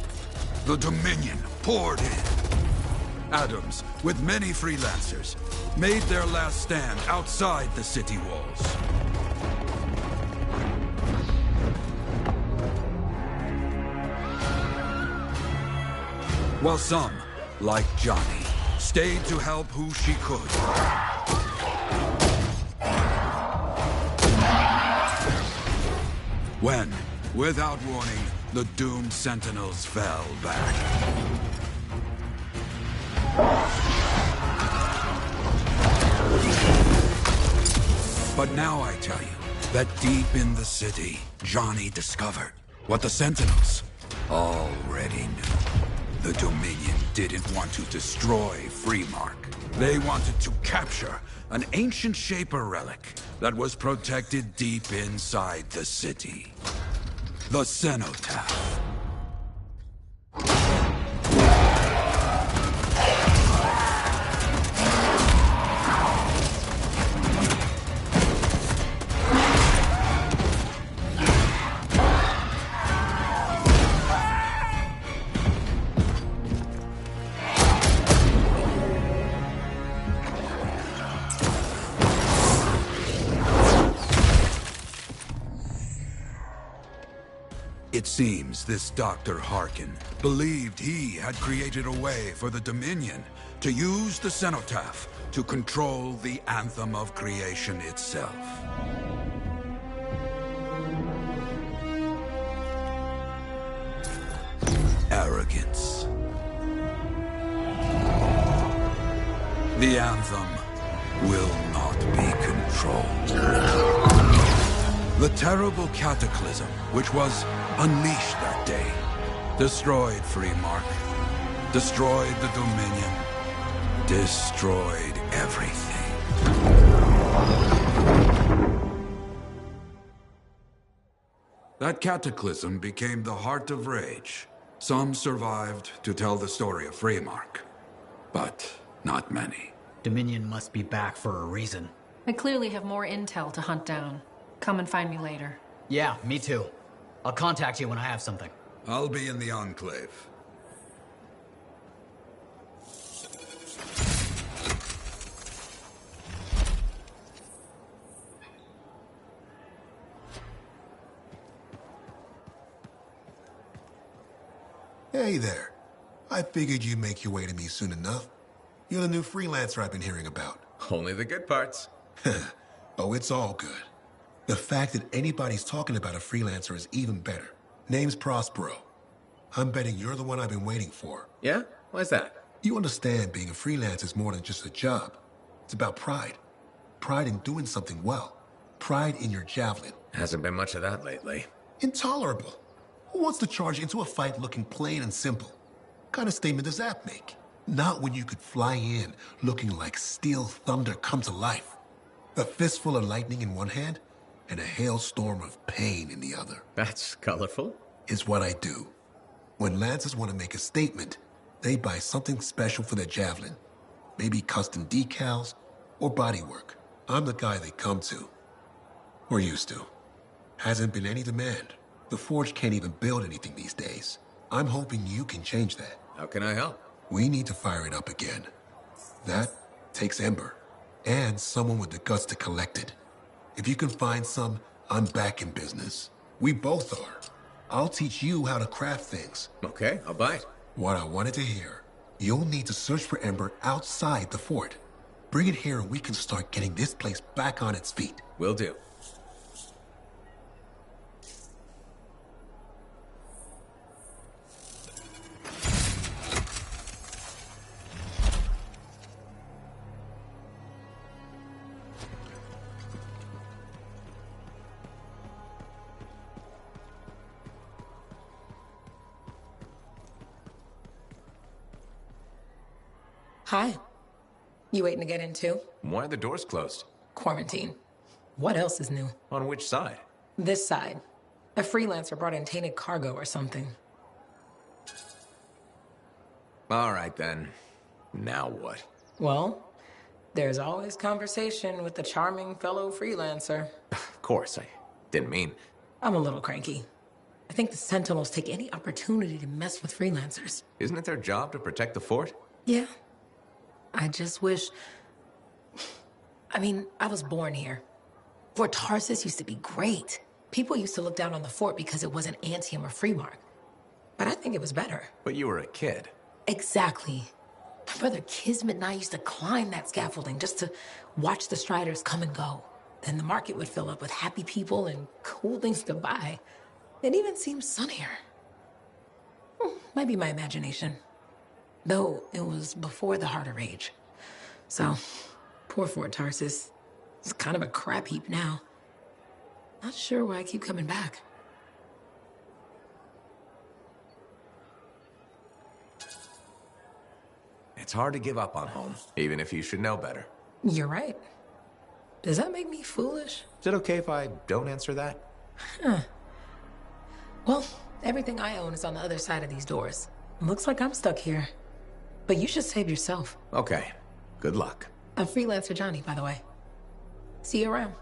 The Dominion poured in. Adams, with many freelancers, made their last stand outside the city walls. While some, like Johnny, stayed to help who she could. When, without warning, the doomed Sentinels fell back. But now I tell you that deep in the city, Johnny discovered what the Sentinels already knew. The Dominion didn't want to destroy Freemark. They wanted to capture an ancient Shaper relic that was protected deep inside the city. The Cenotaph. It seems this Dr. Harkin believed he had created a way for the Dominion to use the Cenotaph to control the Anthem of Creation itself. Arrogance. The Anthem will not be controlled. The terrible cataclysm which was unleashed that day destroyed Freemark, destroyed the Dominion, destroyed everything. That cataclysm became the heart of rage. Some survived to tell the story of Freemark, but not many. Dominion must be back for a reason. I clearly have more intel to hunt down. Come and find me later. Yeah, me too. I'll contact you when I have something. I'll be in the Enclave. Hey there. I figured you'd make your way to me soon enough. You're the new freelancer I've been hearing about. Only the good parts. Oh, it's all good. The fact that anybody's talking about a freelancer is even better. Name's Prospero. I'm betting you're the one I've been waiting for. Yeah? Why's that? You understand being a freelancer is more than just a job. It's about pride. Pride in doing something well. Pride in your javelin. Hasn't been much of that lately. Intolerable. Who wants to charge into a fight looking plain and simple? What kind of statement does that make? Not when you could fly in looking like steel thunder come to life. A fistful of lightning in one hand and a hailstorm of pain in the other. That's colorful. Is what I do. When Lancers want to make a statement, they buy something special for their javelin. Maybe custom decals or bodywork. I'm the guy they come to. Or used to. Hasn't been any demand. The Forge can't even build anything these days. I'm hoping you can change that. How can I help? We need to fire it up again. That takes Ember. And someone with the guts to collect it. If you can find some, I'm back in business. We both are. I'll teach you how to craft things. Okay, I'll bite. What I wanted to hear. You'll need to search for Ember outside the fort. Bring it here and we can start getting this place back on its feet. Will do. Hi. You waiting to get in too? Why are the doors closed? Quarantine. What else is new? On which side? This side. A freelancer brought in tainted cargo or something. All right then. Now what? Well, there's always conversation with the charming fellow freelancer. Of course, I didn't mean... I'm a little cranky. I think the Sentinels take any opportunity to mess with freelancers. Isn't it their job to protect the fort? Yeah. I just wish... I mean, I was born here. Fort Tarsis used to be great. People used to look down on the fort because it wasn't Anthem or Freemark. But I think it was better. But you were a kid. Exactly. My brother Kismet and I used to climb that scaffolding just to watch the Striders come and go. Then the market would fill up with happy people and cool things to buy. It even seemed sunnier. Might be my imagination. Though it was before the Heart of Rage. So, poor Fort Tarsis. It's kind of a crap heap now. Not sure why I keep coming back. It's hard to give up on home, even if you should know better. You're right. Does that make me foolish? Is it okay if I don't answer that? Huh. Well, everything I own is on the other side of these doors. Looks like I'm stuck here. But you should save yourself. Okay. Good luck. I'm freelancer Johnny, by the way. See you around.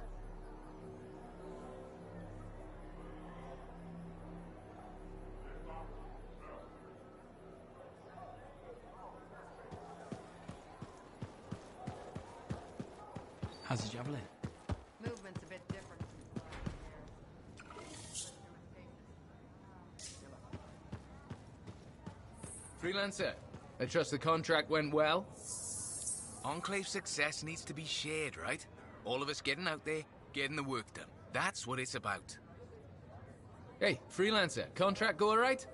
How's the javelin? Movement's a bit different. Freelancer. I trust the contract went well? Enclave success needs to be shared, right? All of us getting out there, getting the work done. That's what it's about. Hey, Freelancer, contract go alright?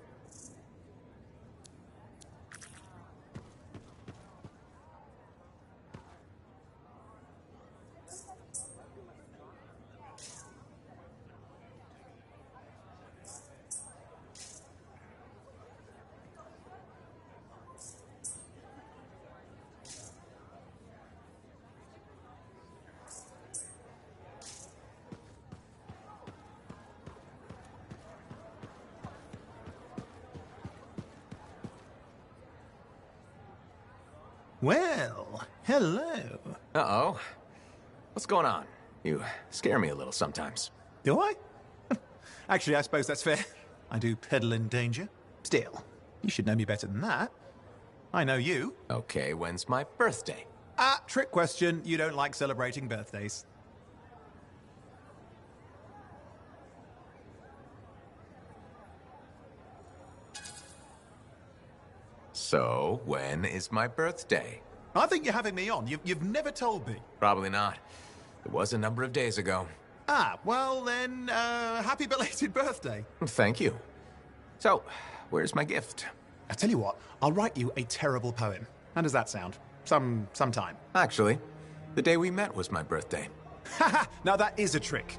Well, hello. Uh-oh. What's going on? You scare me a little sometimes. Do I? Actually, I suppose that's fair. I do peddle in danger. Still, you should know me better than that. I know you. Okay, when's my birthday? Trick question. You don't like celebrating birthdays. So, when is my birthday? I think you're having me on. You've never told me. Probably not. It was a number of days ago. Well then, happy belated birthday. Thank you. So, where's my gift? I tell you what, I'll write you a terrible poem. How does that sound? Sometime. Actually, the day we met was my birthday. Haha! Now that is a trick.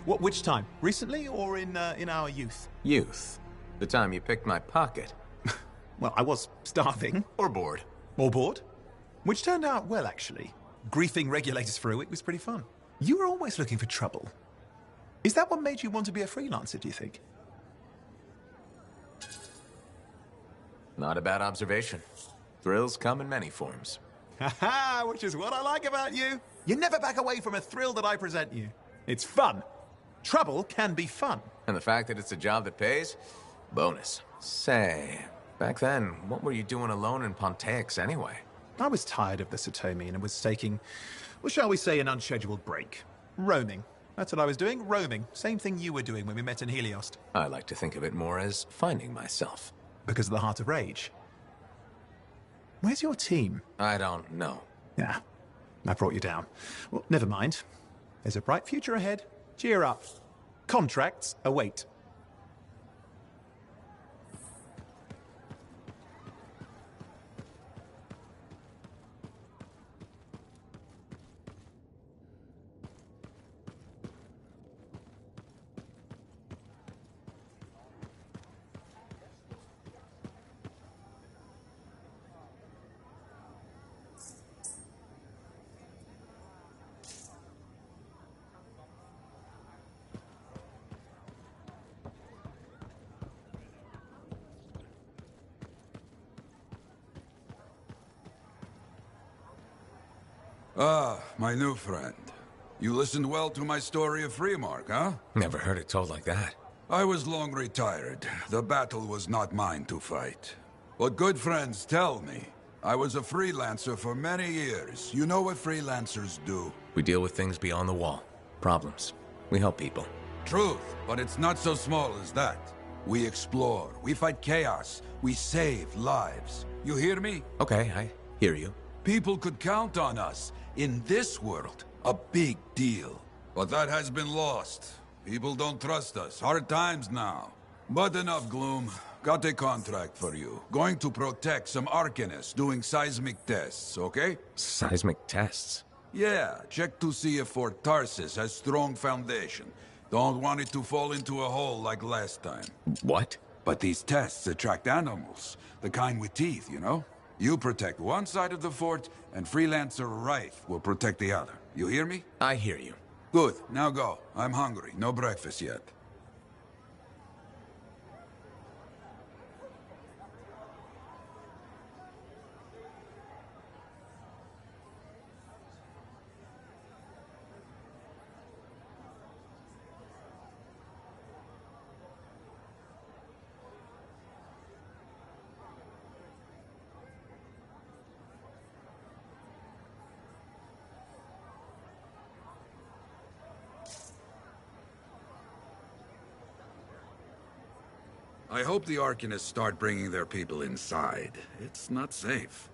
Which time? Recently or in our youth? Youth. The time you picked my pocket. Well, I was starving. Or bored. Or bored. Which turned out well, actually. Griefing regulators for a week was pretty fun. You were always looking for trouble. Is that what made you want to be a freelancer, do you think? Not a bad observation. Thrills come in many forms. Haha, which is what I like about you. You never back away from a thrill that I present you. It's fun. Trouble can be fun. And the fact that it's a job that pays? Bonus. Say, back then, what were you doing alone in Pontex anyway? I was tired of the Satomi and was taking, well, shall we say, an unscheduled break. Roaming. That's what I was doing, roaming. Same thing you were doing when we met in Heliost. I like to think of it more as finding myself. Because of the Heart of Rage. Where's your team? I don't know. Yeah, I brought you down. Well, never mind. There's a bright future ahead. Cheer up. Contracts await. Ah, my new friend. You listened well to my story of Freemark, huh? Never heard it told like that. I was long retired. The battle was not mine to fight. But good friends tell me. I was a freelancer for many years. You know what freelancers do? We deal with things beyond the wall. Problems. We help people. Truth, but it's not so small as that. We explore, we fight chaos, we save lives. You hear me? Okay, I hear you. People could count on us. In this world, a big deal. But that has been lost. People don't trust us. Hard times now. But enough gloom. Got a contract for you. Going to protect some Arcanists doing seismic tests, okay? Seismic tests? Yeah, check to see if Fort Tarsis has strong foundation. Don't want it to fall into a hole like last time. What? But these tests attract animals. The kind with teeth, you know? You protect one side of the fort, and Freelancer Rife will protect the other. You hear me? I hear you. Good. Now go. I'm hungry. No breakfast yet. I hope the Arcanists start bringing their people inside. It's not safe.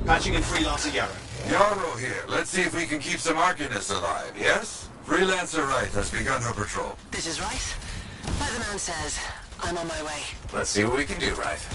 Patching in Freelancer Yarrow. Yarrow here. Let's see if we can keep some Arcanists alive, yes? Freelancer Wright has begun her patrol. This is Wright. Like the man says, I'm on my way. Let's see what we can do, Wright.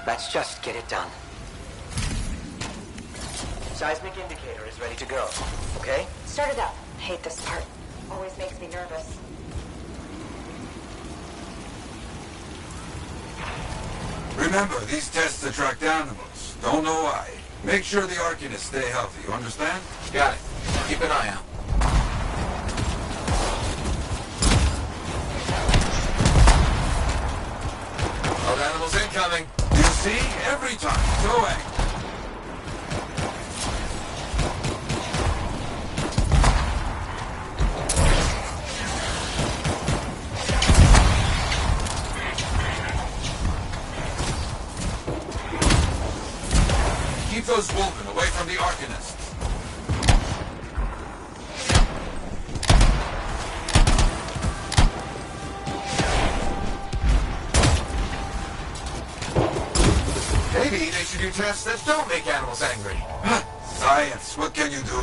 Let's just get it done. Seismic indicator is ready to go, okay? Start it up. Hate this part. Always makes me nervous. Remember, these tests attract animals. Don't know why. Make sure the Arcanists stay healthy, you understand? Got it. Keep an eye out. Wild animals incoming. You see? Every time. Go away. Keep those Wolven away from the Arcanists. Maybe they should do tests that don't make animals angry. Science, what can you do?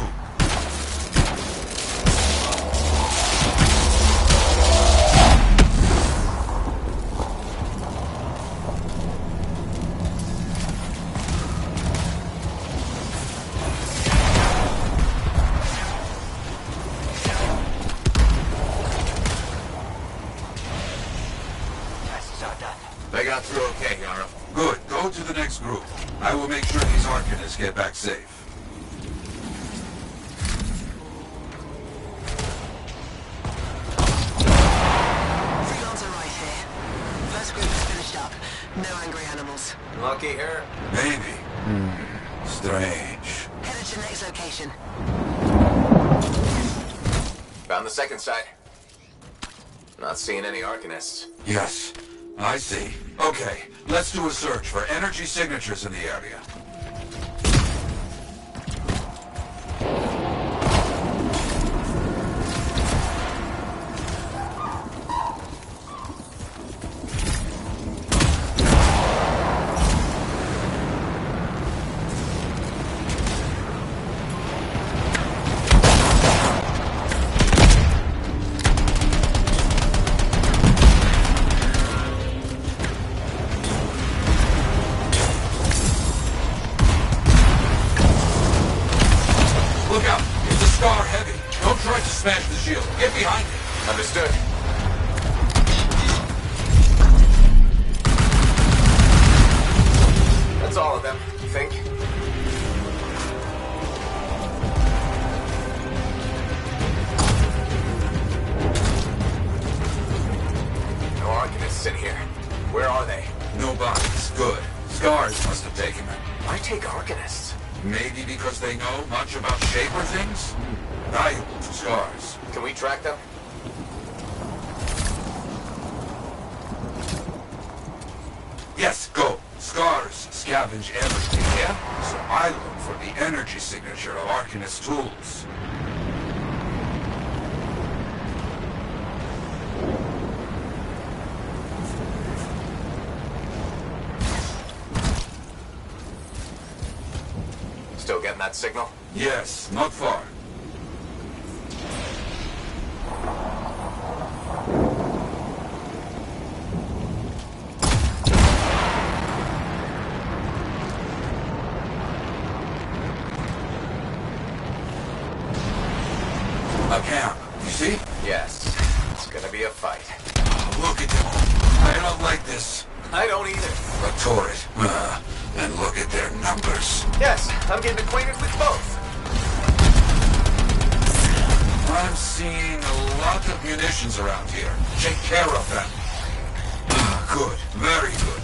They got through okay, Yarrow. Good. Go to the next group. I will make sure these Arcanists get back safe. Freelancer right here. First group is finished up. No angry animals. Lucky her. Maybe. Strange. Headed to next location. Found the second site. Not seeing any Arcanists. Yes, I see. Okay, let's do a search for energy signatures in the area. Smash the shield. Get behind it. Understood. That's all of them, you think? No Arcanists in here. Where are they? No bodies. Good. Scars must have taken them. Why take Arcanists? Maybe because they know much about Shaper things? Valuable to Scars. Can we track them? Yes, go. Scars scavenge everything, yeah? So I look for the energy signature of Arcanist tools. Still getting that signal? Yes, not far. A camp, you see? Yes. It's gonna be a fight. Look at them all. I don't like this. I don't either. But Torrid, and look at their numbers. Yes, I'm getting acquainted with both. I'm seeing a lot of munitions around here. Take care of them. Good, very good.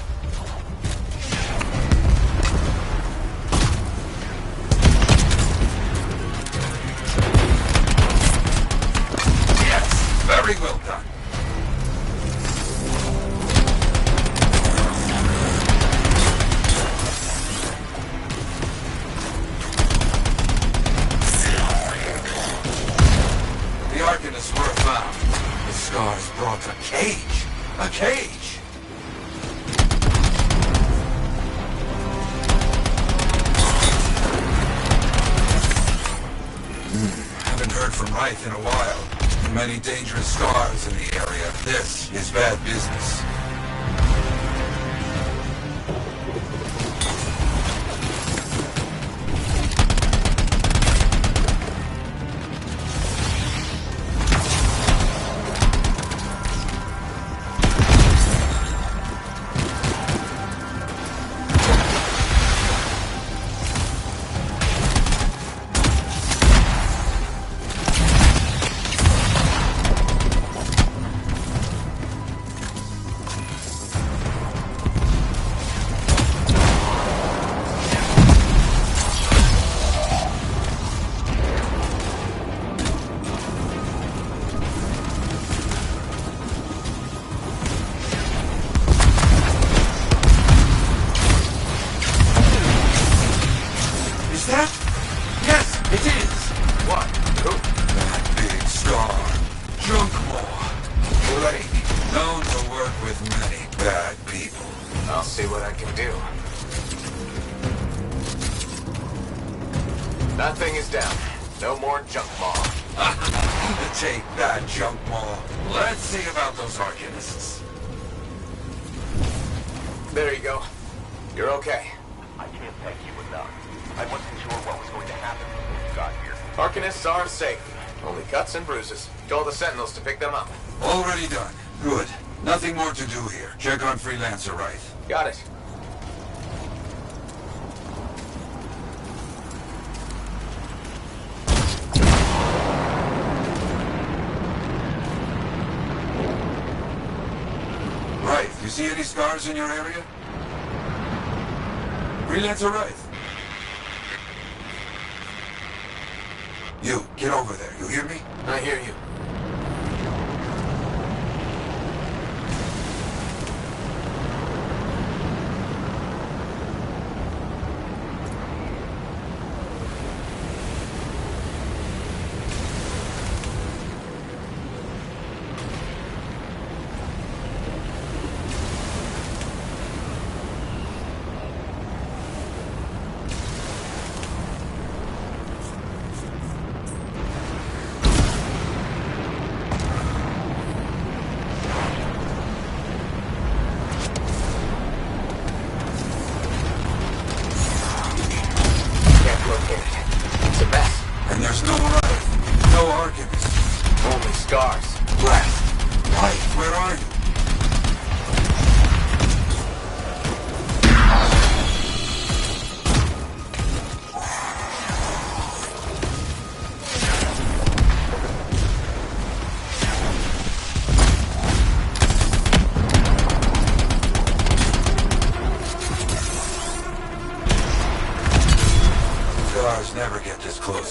Yes, very well done. The Arcanists were found. The Scars brought a cage. A cage! Haven't heard from Wraith in a while. Many dangerous Scars in the area. This is bad business. Is that? Yes, it is! What? Who? That big Scar. Junkmaw. Blake. Known to work with many bad people. I'll see what I can do. That thing is down. No more Junkmaw. Take that, Junkmaw. Let's see about those Arcanists. There you go. You're okay. I can't thank you enough. I wasn't sure what was going to happen when we got here. Arcanists are safe. Only cuts and bruises. Tell the Sentinels to pick them up. Already done. Good. Nothing more to do here. Check on Freelancer Wraith. Got it. Wraith, you see any Scars in your area? Freelancer Wraith. You, get over there. You hear me? I hear you.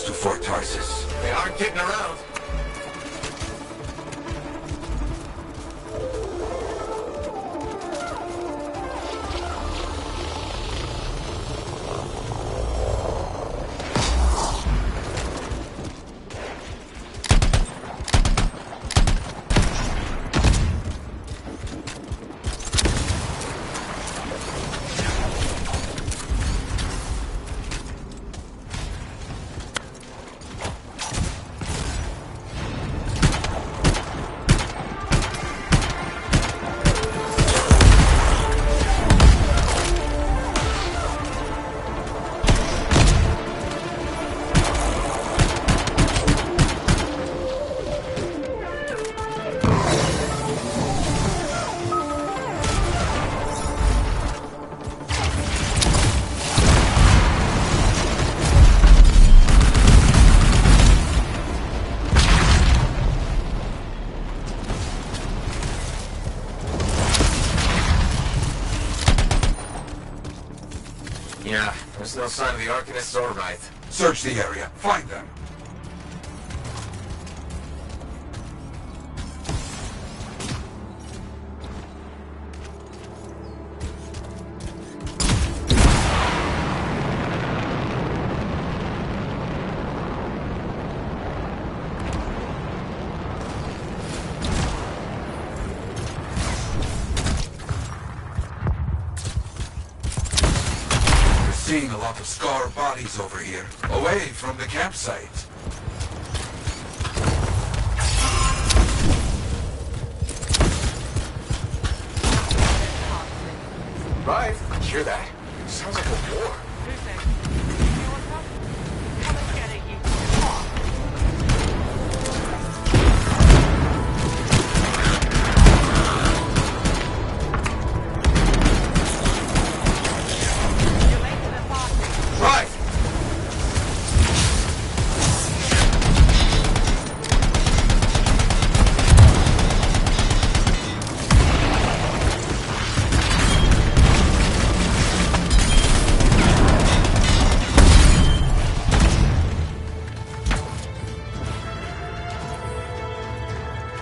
us to Fort Tarsus. They aren't kidding around. Yeah, there's no sign of the Arcanists or Wraith. Search the area. Find them. Seeing a lot of Scar bodies over here, away from the campsite. Right? Hear that? Sounds like a war. Right!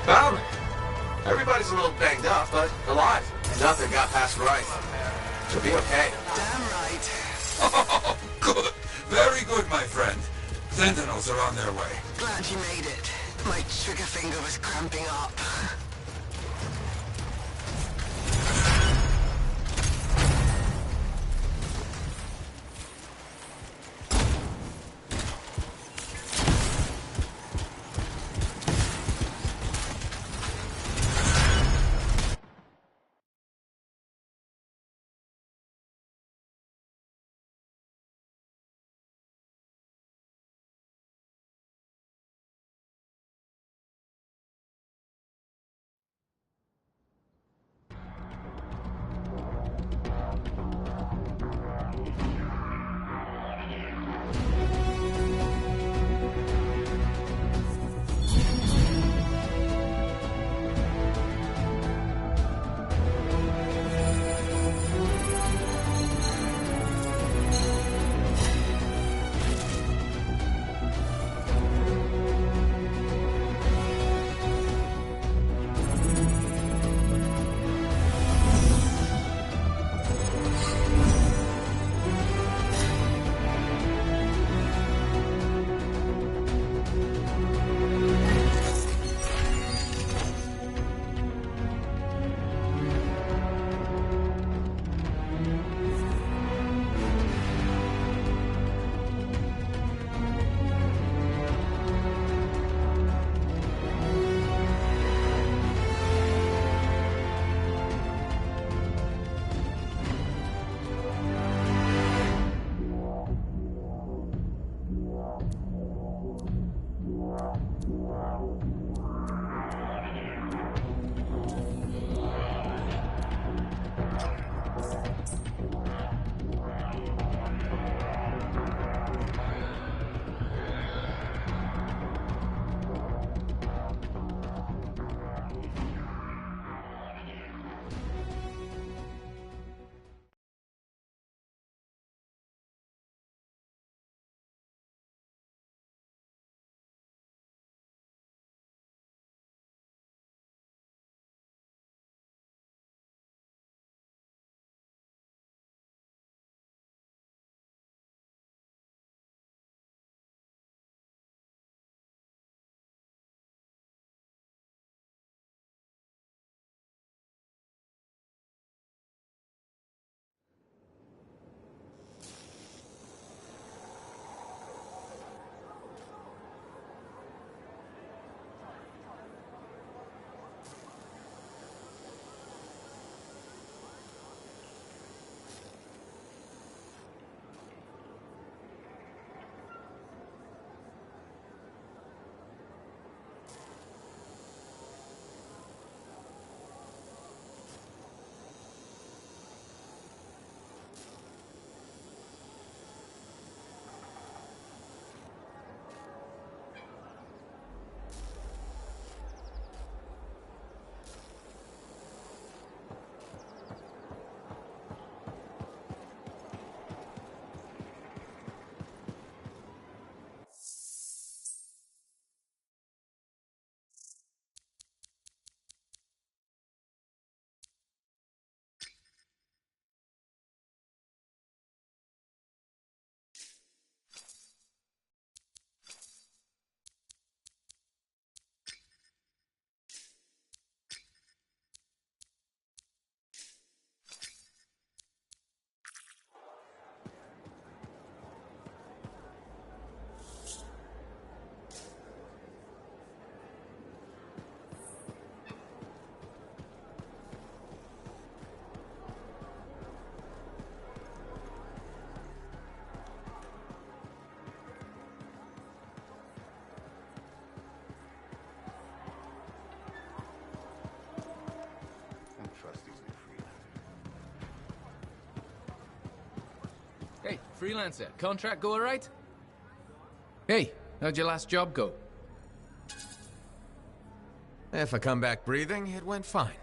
Found it. Everybody's a little banged up, but alive. Nothing got past Wraith. She'll be okay. Damn right. Oh, good. Very good, my friend. Sentinels are on their way. Glad you made it. My trigger finger was cramping up. Freelancer. Contract go alright? Hey, how'd your last job go? If I come back breathing, it went fine.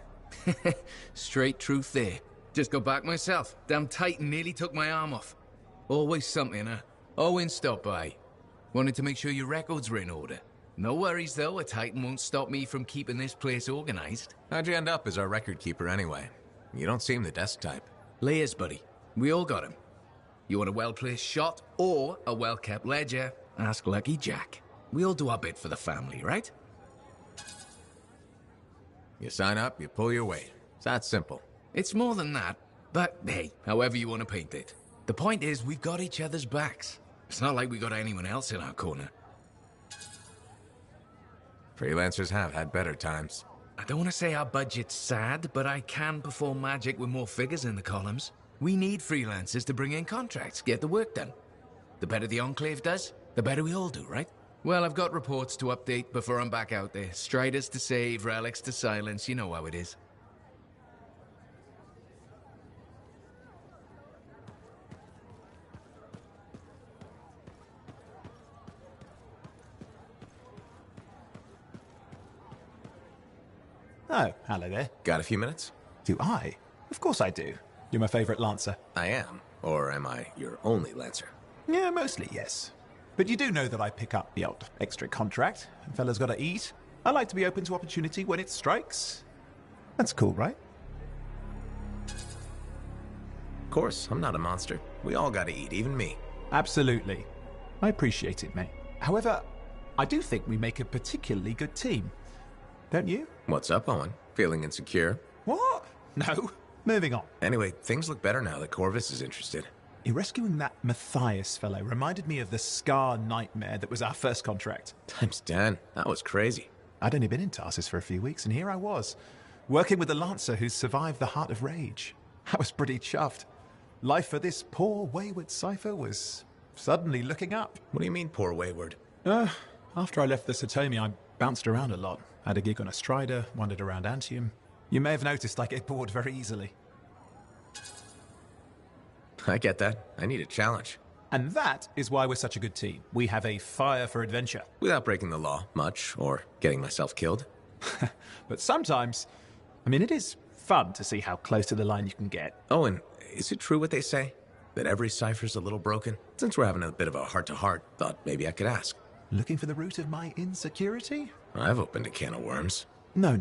Straight truth there. Just got back myself. Damn Titan nearly took my arm off. Always something, huh? Owen stopped by. Wanted to make sure your records were in order. No worries, though. A Titan won't stop me from keeping this place organized. How'd you end up as our record keeper anyway? You don't seem the desk type. Layers, buddy. We all got him. You want a well-placed shot or a well-kept ledger? Ask Lucky Jack. We all do our bit for the family, right? You sign up, you pull your weight. It's that simple. It's more than that, but hey, however you want to paint it. The point is, we've got each other's backs. It's not like we got anyone else in our corner. Freelancers have had better times. I don't want to say our budget's sad, but I can perform magic with more figures in the columns. We need freelancers to bring in contracts, get the work done. The better the Enclave does, the better we all do, right? Well, I've got reports to update before I'm back out there. Striders to save, relics to silence, you know how it is. Oh, hello there. Got a few minutes? Do I? Of course I do. You're my favorite Lancer. I am. Or am I your only Lancer? Yeah, mostly, yes. But you do know that I pick up the odd extra contract. And fellas gotta eat. I like to be open to opportunity when it strikes. That's cool, right? Of course, I'm not a monster. We all gotta eat, even me. Absolutely. I appreciate it, mate. However, I do think we make a particularly good team. Don't you? What's up, Owen? Feeling insecure? What? No. Moving on. Anyway, things look better now that Corvus is interested. You rescuing that Matthias fellow reminded me of the Scar nightmare that was our first contract. Times 10. That was crazy. I'd only been in Tarsus for a few weeks, and here I was, working with a Lancer who's survived the Heart of Rage. I was pretty chuffed. Life for this poor, wayward cipher was suddenly looking up. What do you mean, poor wayward? After I left the Satomi, I bounced around a lot. Had a gig on a Strider, wandered around Antium. You may have noticed I get bored very easily. I get that. I need a challenge. And that is why we're such a good team. We have a fire for adventure. Without breaking the law, much, or getting myself killed. But sometimes, I mean, it is fun to see how close to the line you can get. Oh, and is it true what they say? That every cipher's a little broken? Since we're having a bit of a heart-to-heart, thought maybe I could ask. Looking for the root of my insecurity? I've opened a can of worms. No.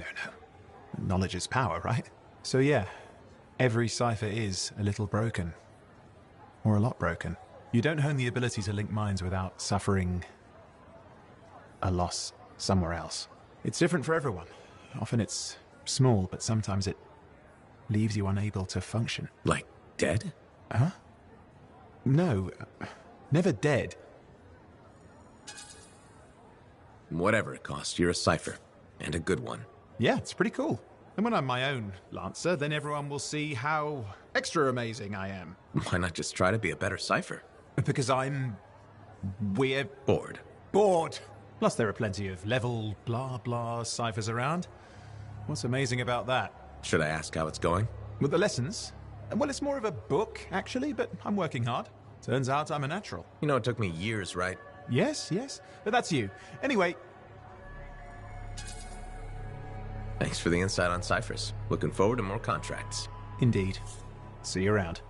Knowledge is power, right? So yeah, every cipher is a little broken. Or a lot broken. You don't hone the ability to link minds without suffering a loss somewhere else. It's different for everyone. Often it's small, but sometimes it leaves you unable to function. Like dead? Huh? No, never dead. Whatever it costs, you're a cipher. And a good one. Yeah, it's pretty cool. And when I'm my own Lancer, then everyone will see how extra amazing I am. Why not just try to be a better cipher? Because we're bored. Bored! Plus there are plenty of level blah blah ciphers around. What's amazing about that? Should I ask how it's going? With the lessons? Well, it's more of a book, actually, but I'm working hard. Turns out I'm a natural. You know, it took me years, right? Yes, but that's you. Anyway. Thanks for the insight on ciphers. Looking forward to more contracts. Indeed. See you around.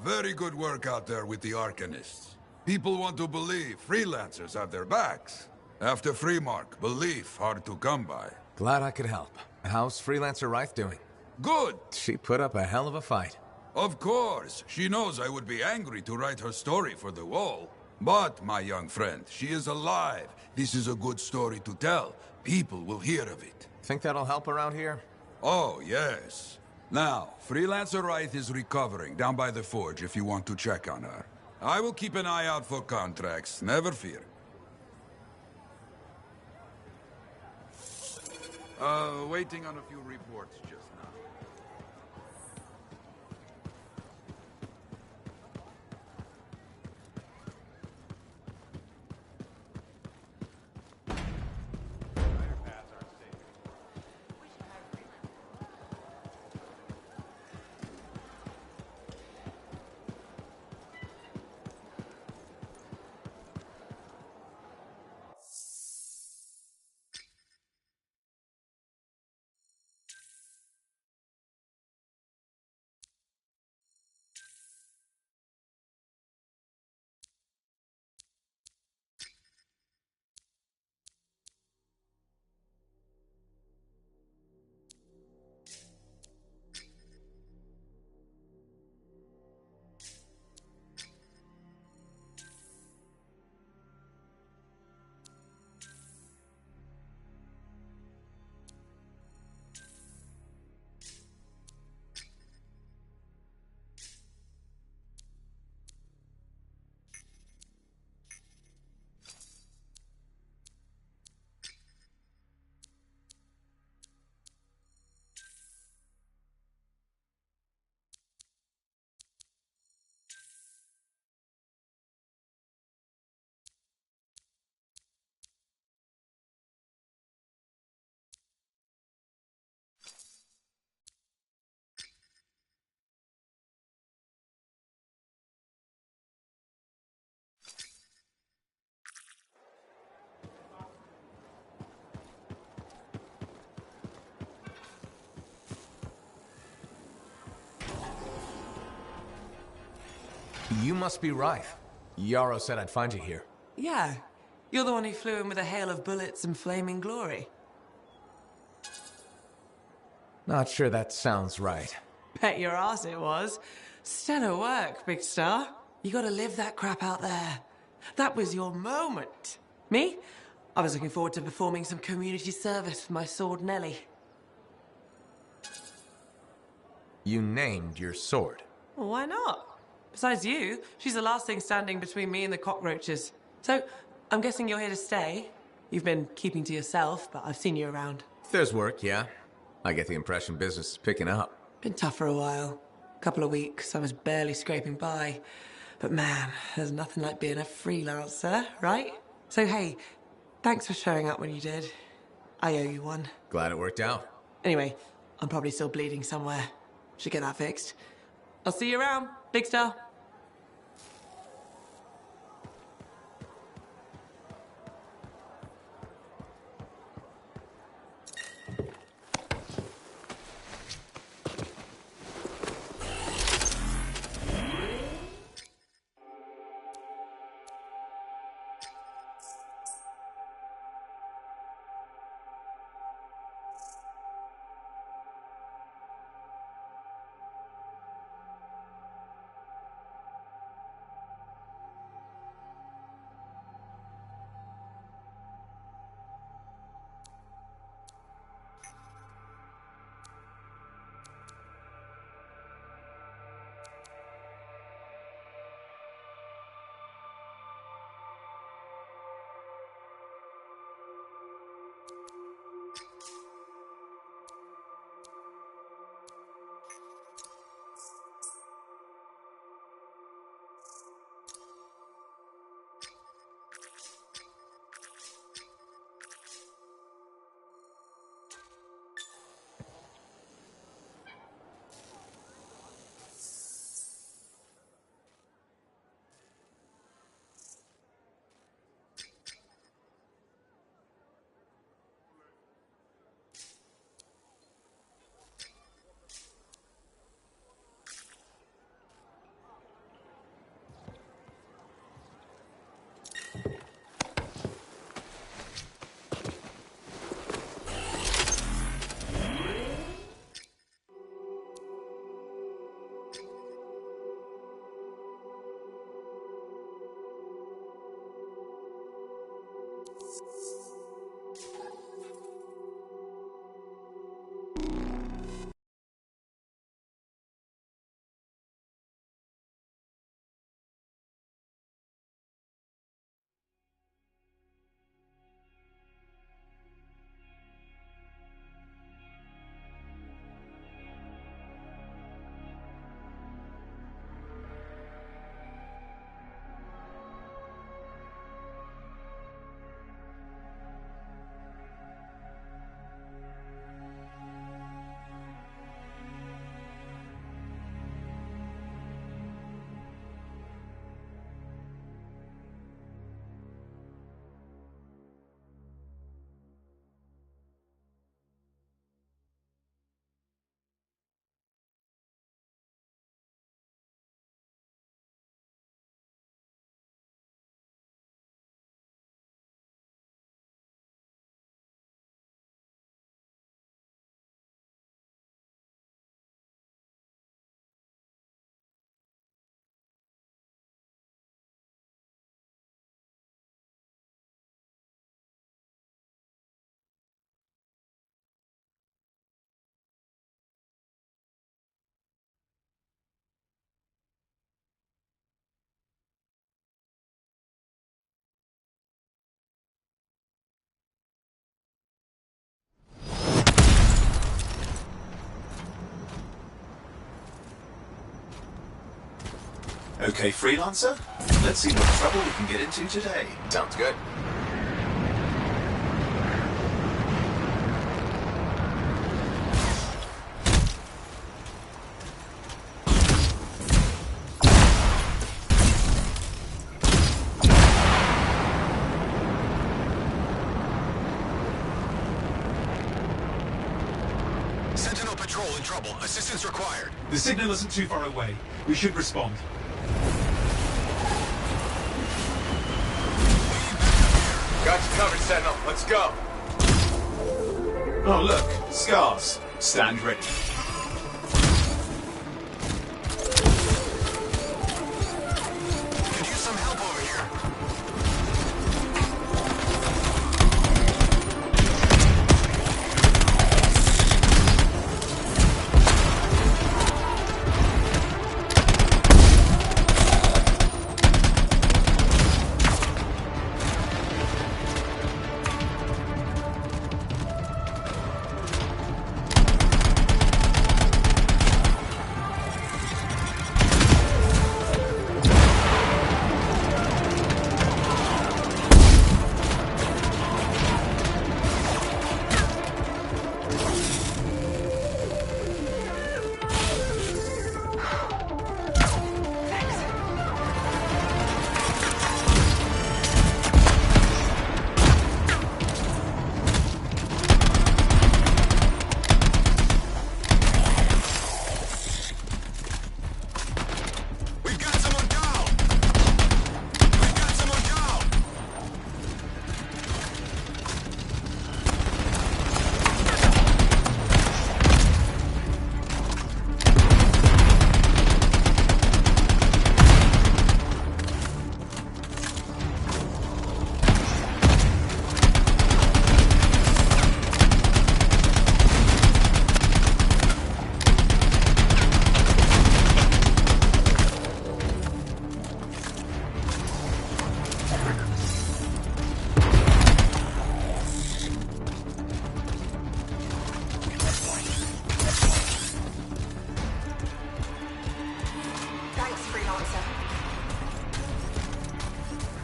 Very good work out there with the Arcanists. People want to believe freelancers have their backs. After Freemark, belief hard to come by. Glad I could help. How's Freelancer Wraith doing? Good! She put up a hell of a fight. Of course. She knows I would be angry to write her story for the wall. But, my young friend, she is alive. This is a good story to tell. People will hear of it. Think that'll help around here? Oh, yes. Now, Freelancer Wraith is recovering down by the forge if you want to check on her. I will keep an eye out for contracts, never fear. Waiting on a few reports just now. You must be right. Yarrow said I'd find you here. Yeah. You're the one who flew in with a hail of bullets and flaming glory. Not sure that sounds right. Bet your ass it was. Stellar work, big star. You gotta live that crap out there. That was your moment. Me? I was looking forward to performing some community service for my sword Nellie. You named your sword. Well, why not? Besides you, she's the last thing standing between me and the cockroaches. So, I'm guessing you're here to stay. You've been keeping to yourself, but I've seen you around. If there's work, yeah. I get the impression business is picking up. Been tough for a while. Couple of weeks, I was barely scraping by. But man, there's nothing like being a freelancer, right? So hey, thanks for showing up when you did. I owe you one. Glad it worked out. Anyway, I'm probably still bleeding somewhere. Should get that fixed. I'll see you around, big star. Okay, freelancer, let's see what trouble we can get into today. Sounds good. Sentinel patrol in trouble. Assistance required. The signal isn't too far away. We should respond. Got you covered, Sentinel. Let's go. Oh, look. Scars. Stand ready. Could use some help over here.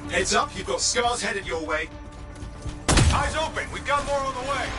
Heads up, you've got Scars headed your way. Eyes open. We've got more on the way.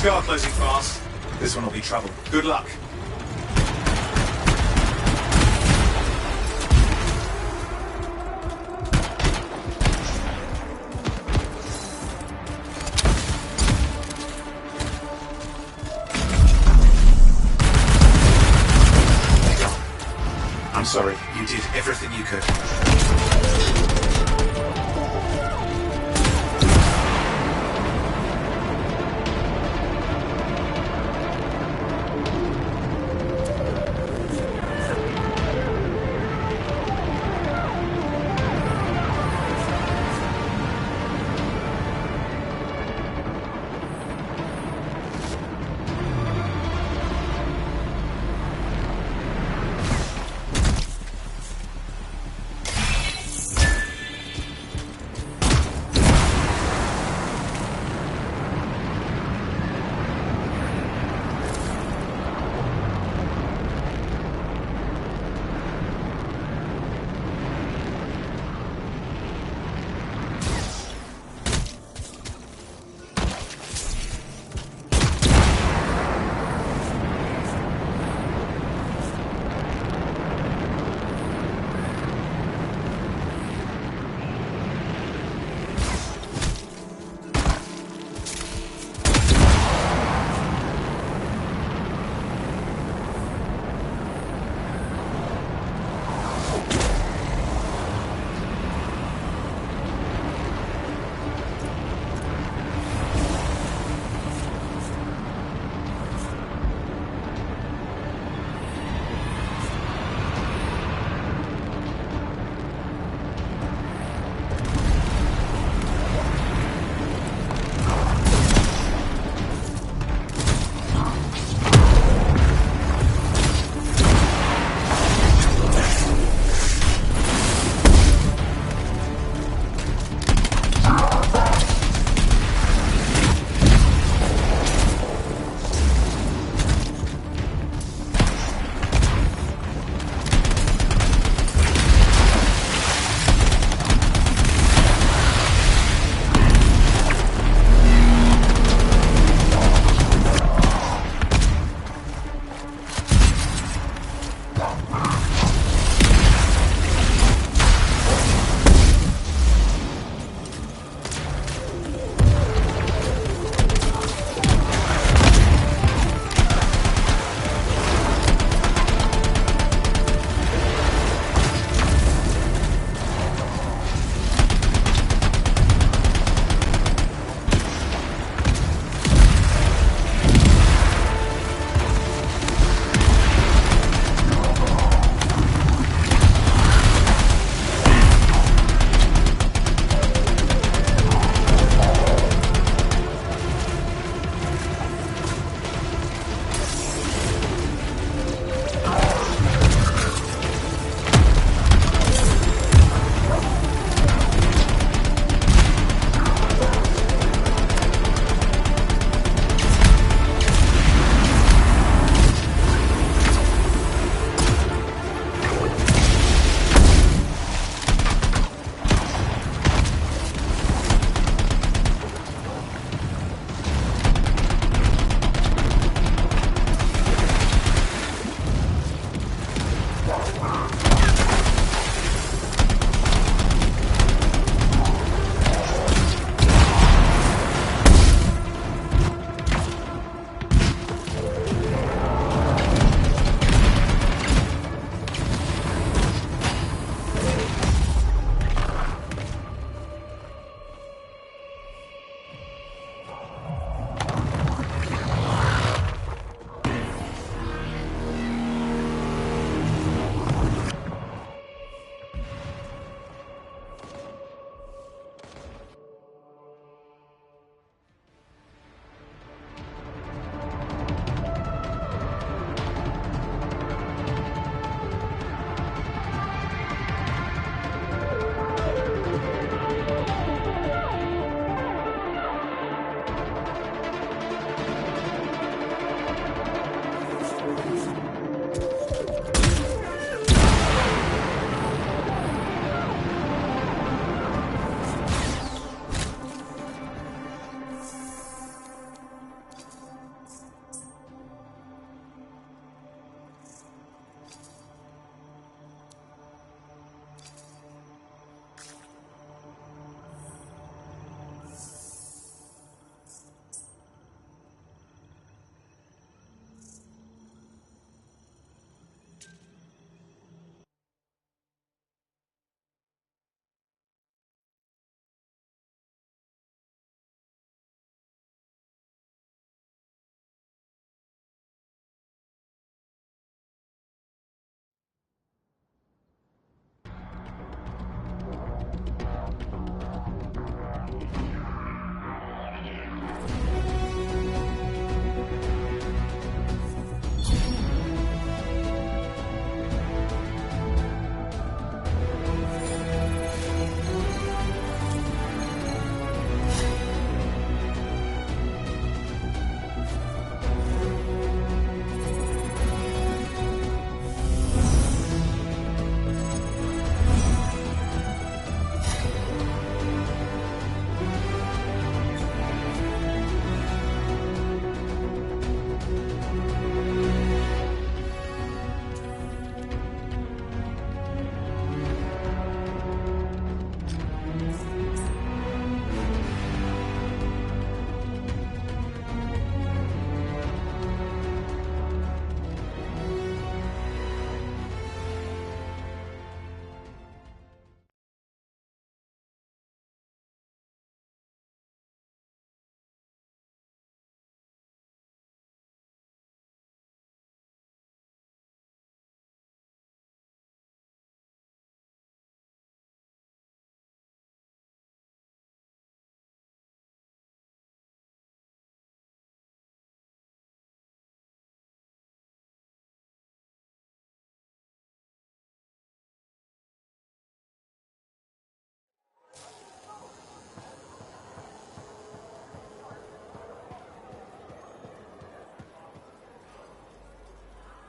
Scar closing fast. This one will be trouble. Good luck. I'm sorry. You did everything you could.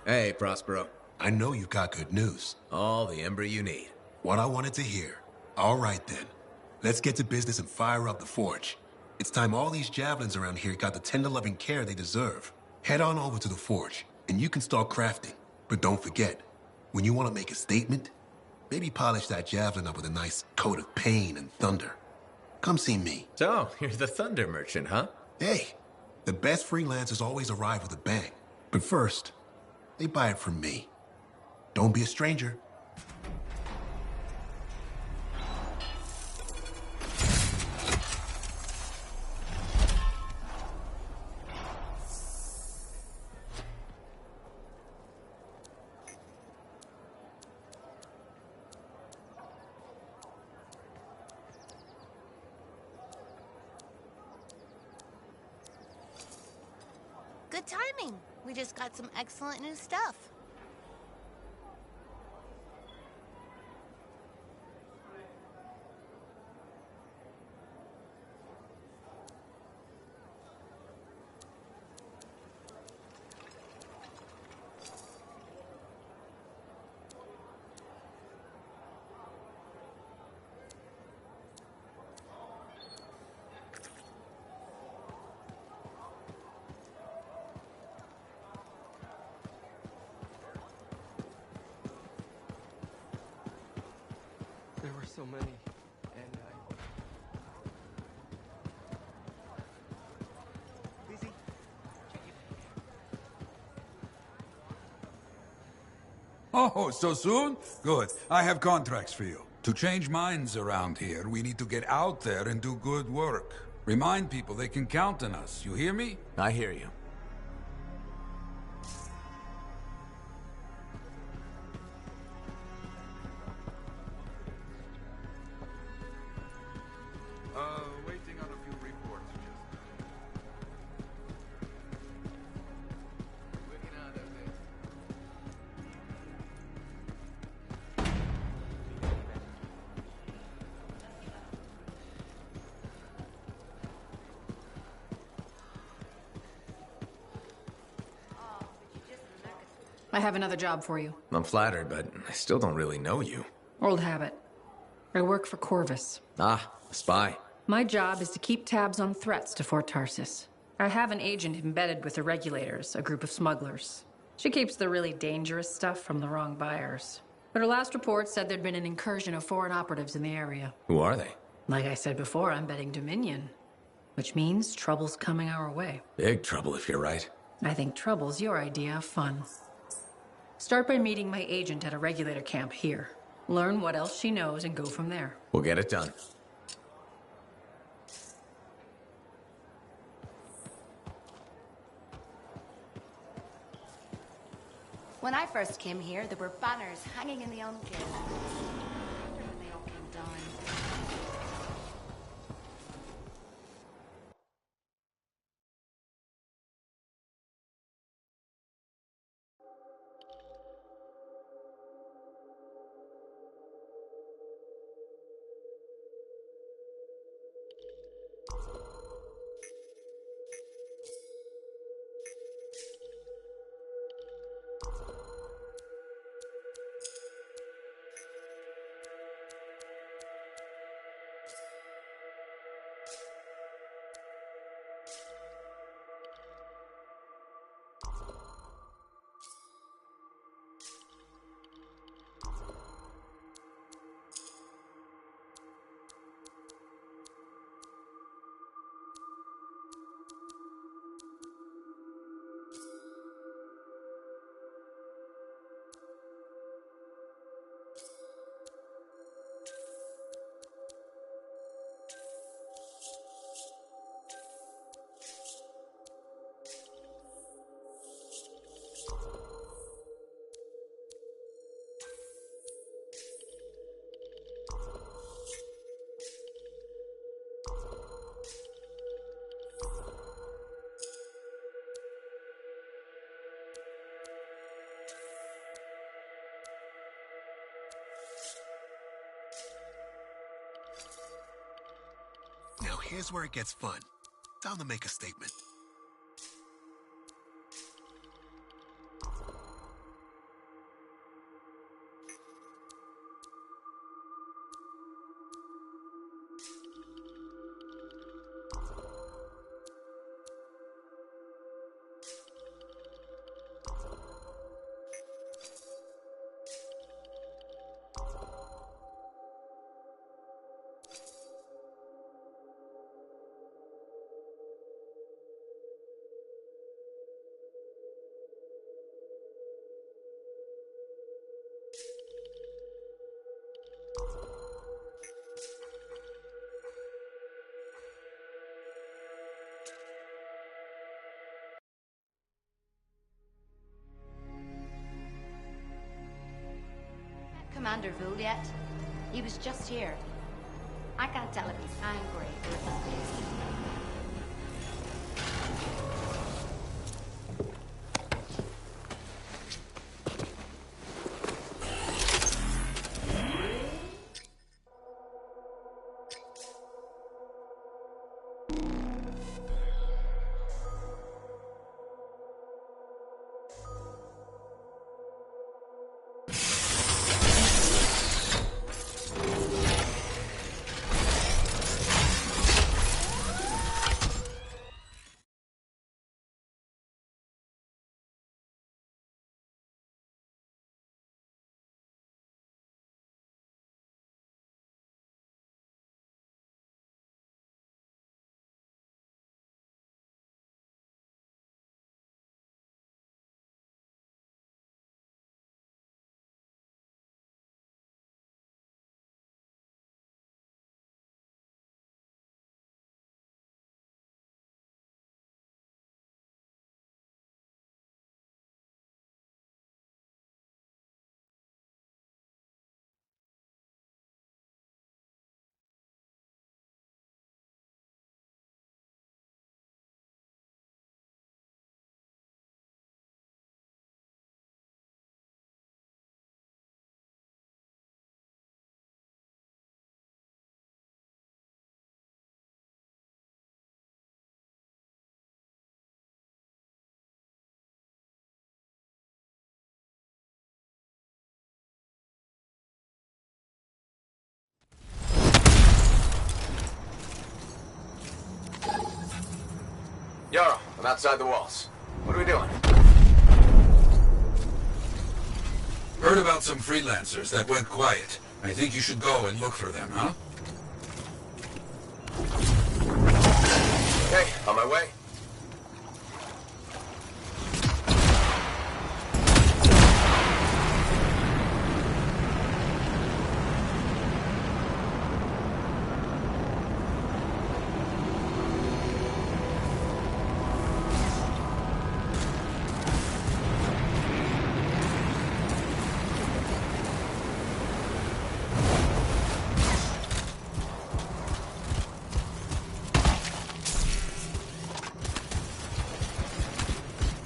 Hey, Prospero. I know you got good news. All the ember you need. What I wanted to hear. All right, then. Let's get to business and fire up the forge. It's time all these javelins around here got the tender loving care they deserve. Head on over to the forge, and you can start crafting. But don't forget, when you want to make a statement, maybe polish that javelin up with a nice coat of pain and thunder. Come see me. So, you're the thunder merchant, huh? Hey, the best freelancers always arrive with a bang. But first, they buy it from me. Don't be a stranger. Good timing. We just got some excellent new stuff. There were so many, and Busy. Oh, so soon? Good. I have contracts for you. To change minds around here, we need to get out there and do good work. Remind people they can count on us. You hear me? I hear you. Waiting on a few reports. I have another job for you. I'm flattered, but I still don't really know you. Old habit. I work for Corvus. Ah, a spy. My job is to keep tabs on threats to Fort Tarsis. I have an agent embedded with the regulators, a group of smugglers. She keeps the really dangerous stuff from the wrong buyers. But her last report said there'd been an incursion of foreign operatives in the area. Who are they? Like I said before, I'm betting Dominion. Which means trouble's coming our way. Big trouble if you're right. I think trouble's your idea of fun. Start by meeting my agent at a regulator camp here. Learn what else she knows and go from there. We'll get it done. When I first came here, there were banners hanging in the enclave. I wonder when they all came down. Now here's where it gets fun. Time to make a statement. Commander Vul yet? He was just here. I can't tell if he's angry or confused. Yarrow, I'm outside the walls. What are we doing? Heard about some freelancers that went quiet. I think you should go and look for them, huh? Okay, on my way.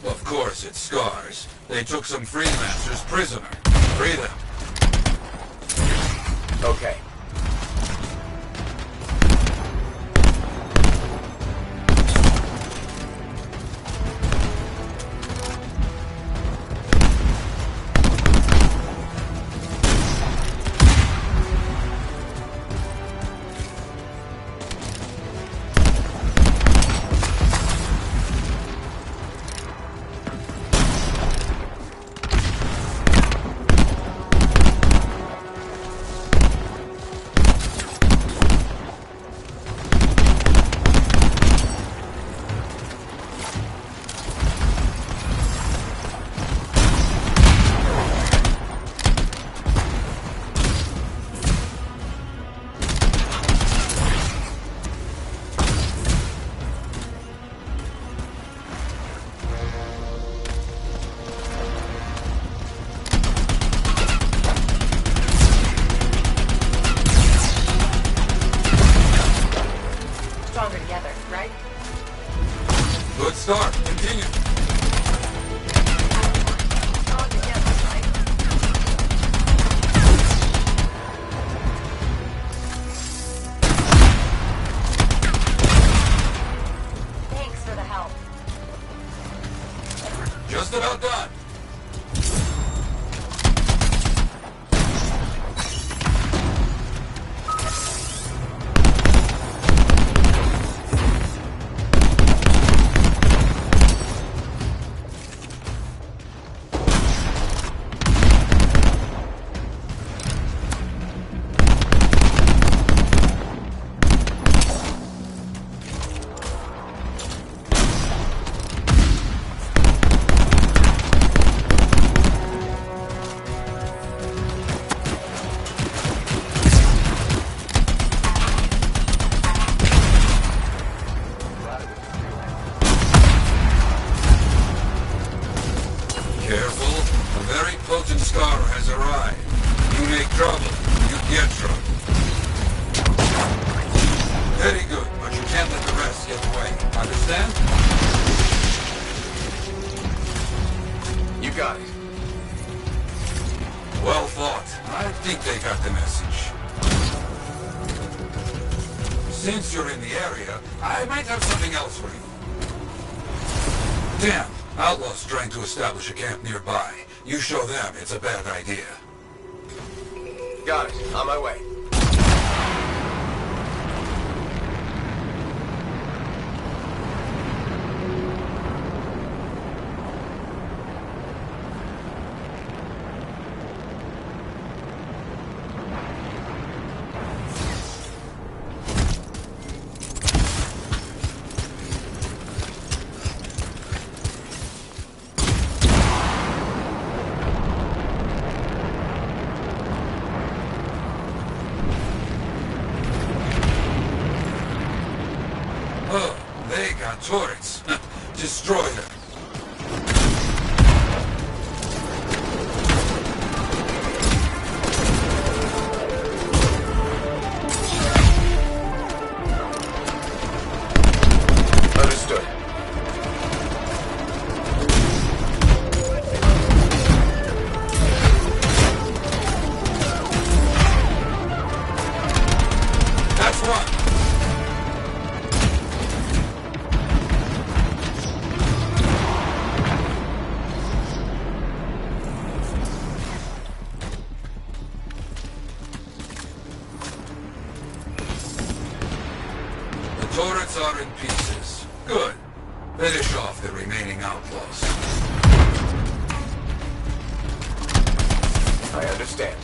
Of course, it's Scars. They took some freelancers prisoner. Free them. Okay. Stronger together, right? Good start. Continue. Strong together, right? Thanks for the help. Just about done. Careful, a very potent scar has arrived. You make trouble, you get trouble. Very good, but you can't let the rest get away. Understand? You got it. Well fought. I think they got the message. Since you're in the area, I might have something else for you. Damn, outlaws trying to establish a camp nearby. You show them it's a bad idea. Got it. On my way. Turrets. Destroy them. Understood. That's one. Turrets are in pieces. Good. Finish off the remaining outlaws. I understand.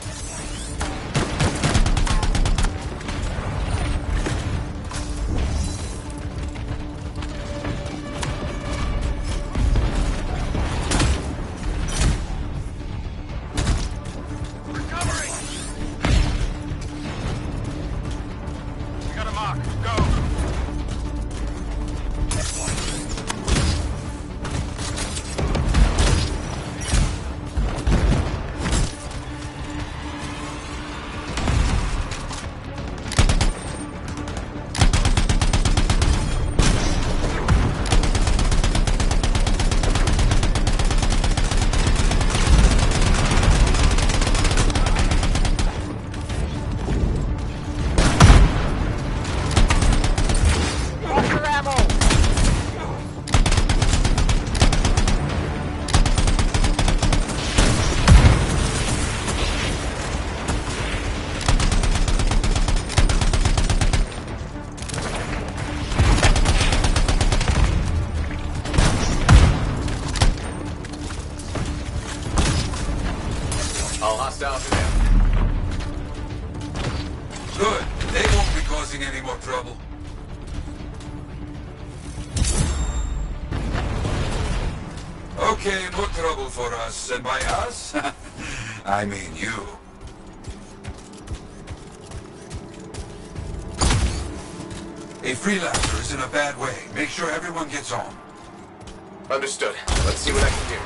All hostile to them. Good. They won't be causing any more trouble. Okay, more trouble for us. And by us, I mean you. A freelancer is in a bad way. Make sure everyone gets home. Understood. Let's see what I can do.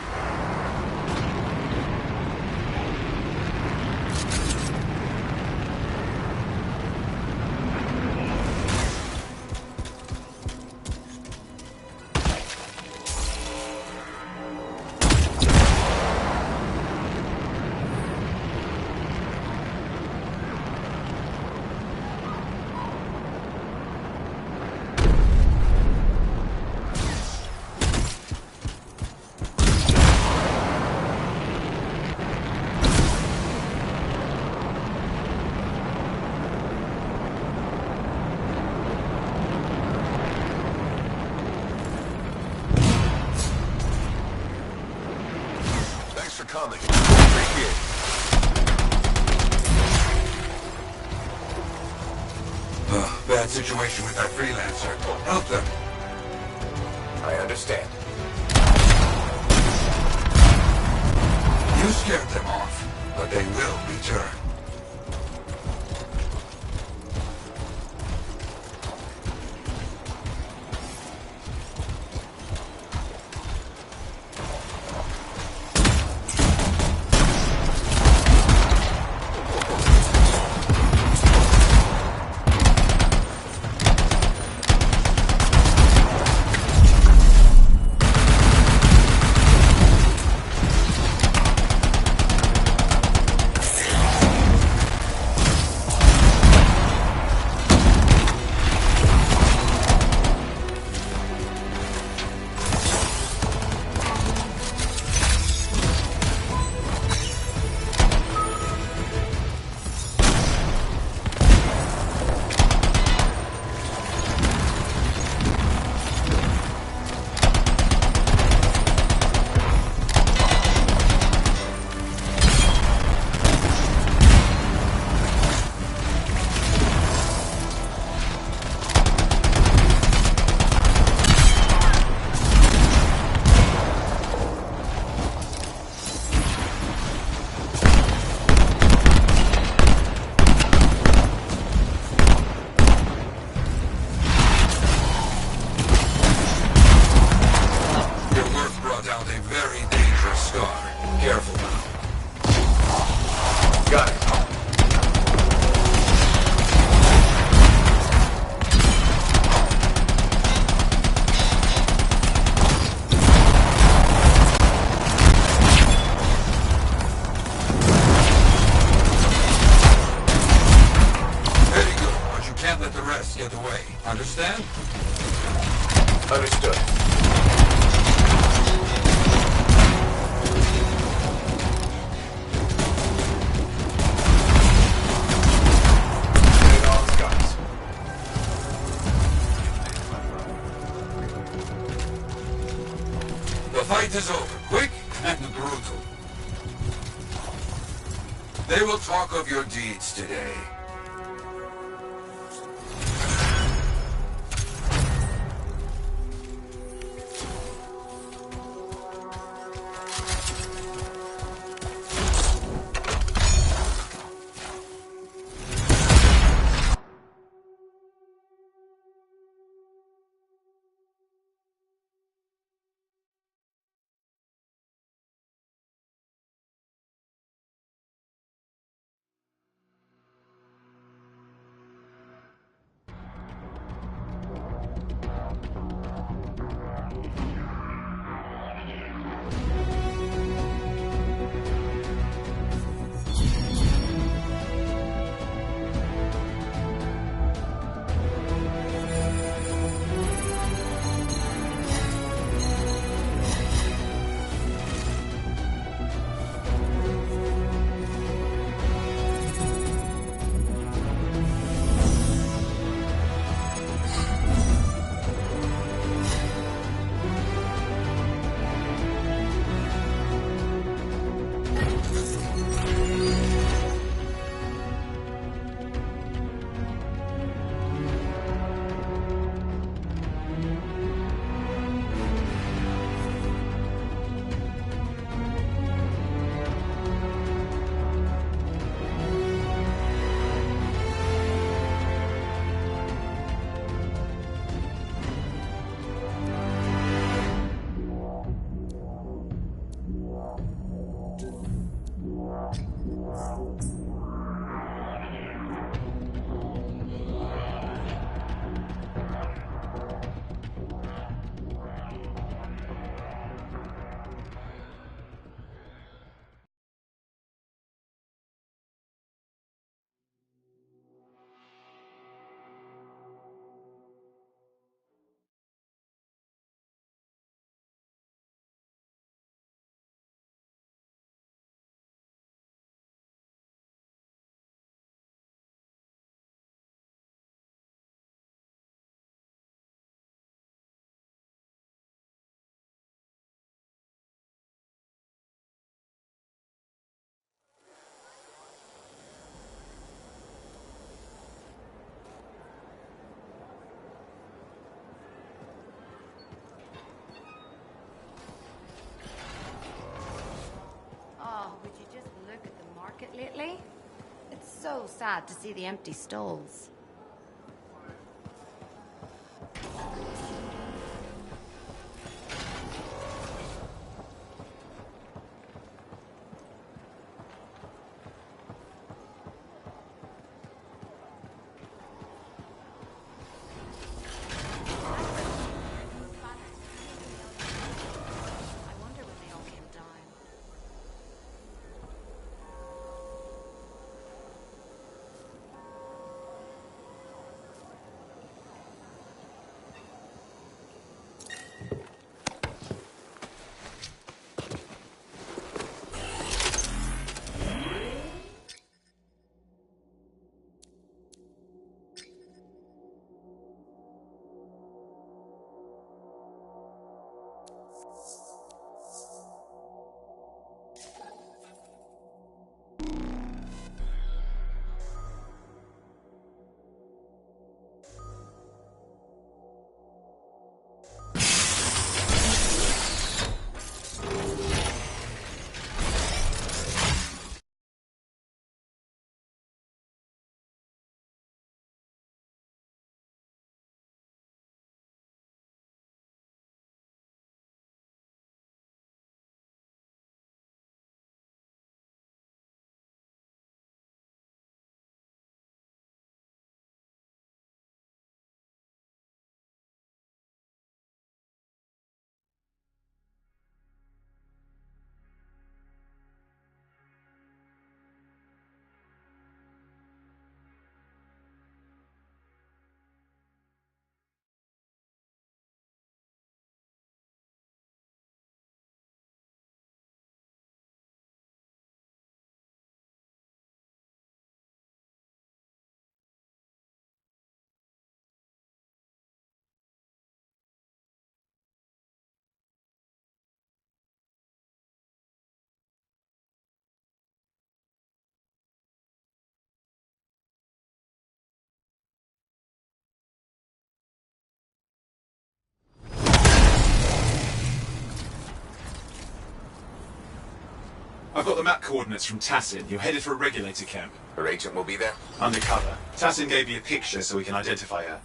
For coming. Appreciate it. Bad situation with that freelancer. Help them. I understand. You scared them off, but they will return. Understood. Get on, guys. The fight is over, quick and brutal. They will talk of your deeds today. Oh, would you just look at the market lately? It's so sad to see the empty stalls. I've got the map coordinates from Tassin. You're headed for a regulator camp. Her agent will be there? Undercover. Tassin gave me a picture so we can identify her.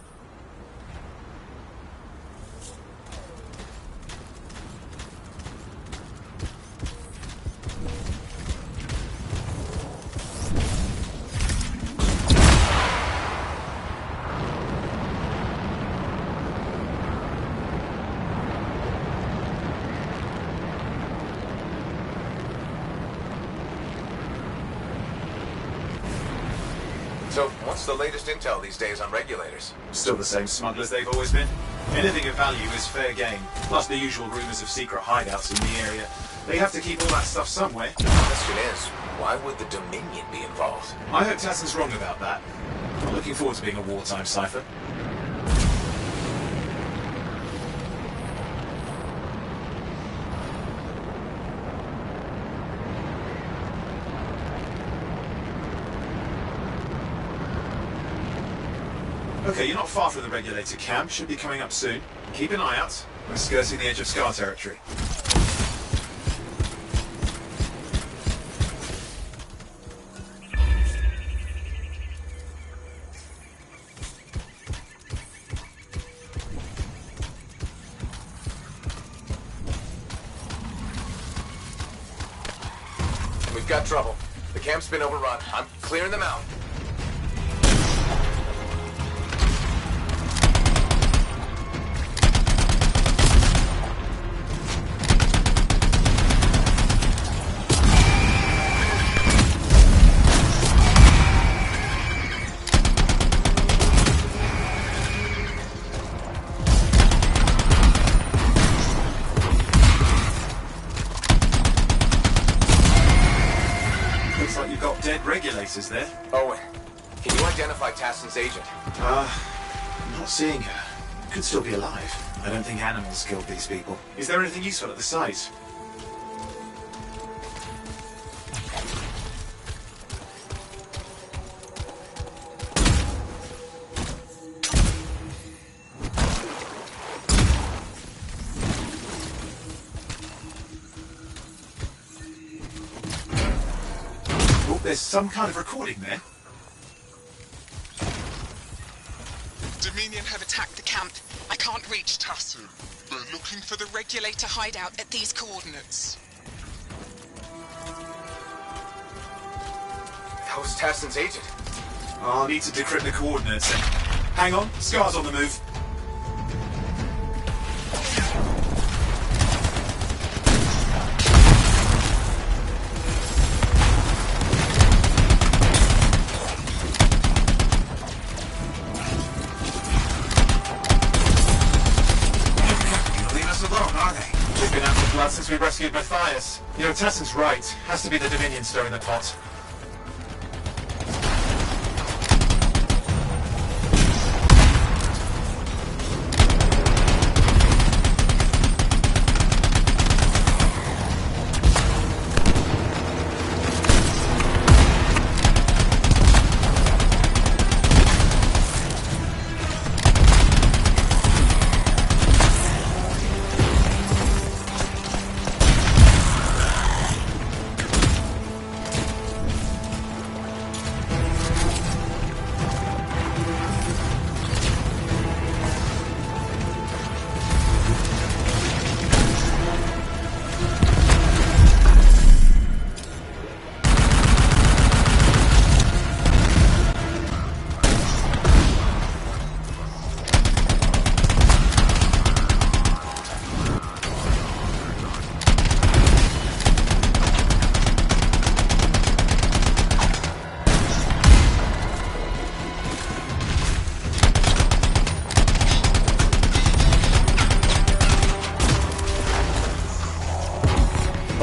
So, what's the latest intel these days on regulators? Still the same smugglers they've always been. Anything of value is fair game, plus the usual rumors of secret hideouts in the area. They have to keep all that stuff somewhere. The question is, why would the Dominion be involved? I hope Tassin's wrong about that. I'm looking forward to being a wartime cipher. Okay, you're not far from the regulator camp. Should be coming up soon. Keep an eye out. We're skirting the edge of Scar territory. We've got trouble. The camp's been overrun. I'm clearing them out. Looks like you've got dead regulators there. Owen, can you identify Tassin's agent? I'm not seeing her. Could still be alive. I don't think animals killed these people. Is there anything useful at the site? Oh, there's some kind of recording there. Dominion have attacked the camp. I can't reach Tassin. They're looking for the regulator hideout at these coordinates. That was Tassin's agent. I'll need to decrypt the coordinates. Hang on, Scar's on the move. They've been out of blood since we rescued Matthias. You know, Tassin's right. Has to be the Dominion stirring the pot.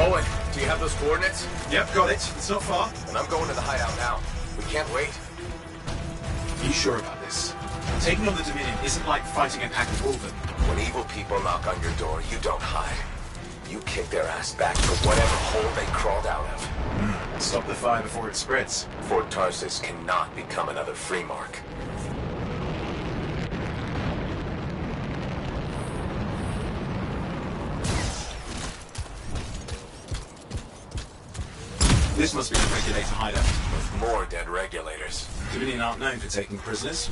Owen, do you have those coordinates? Yep, got it. It's not far. And I'm going to the hideout now. We can't wait. Are you sure about this? Taking on the Dominion isn't like fighting a pack of wolven. When evil people knock on your door, you don't hide. You kick their ass back to whatever hole they crawled out of. Stop the fire before it spreads. Fort Tarsus cannot become another free mark. This must be the regulator hideout. With more dead regulators. Dominion aren't known for taking prisoners.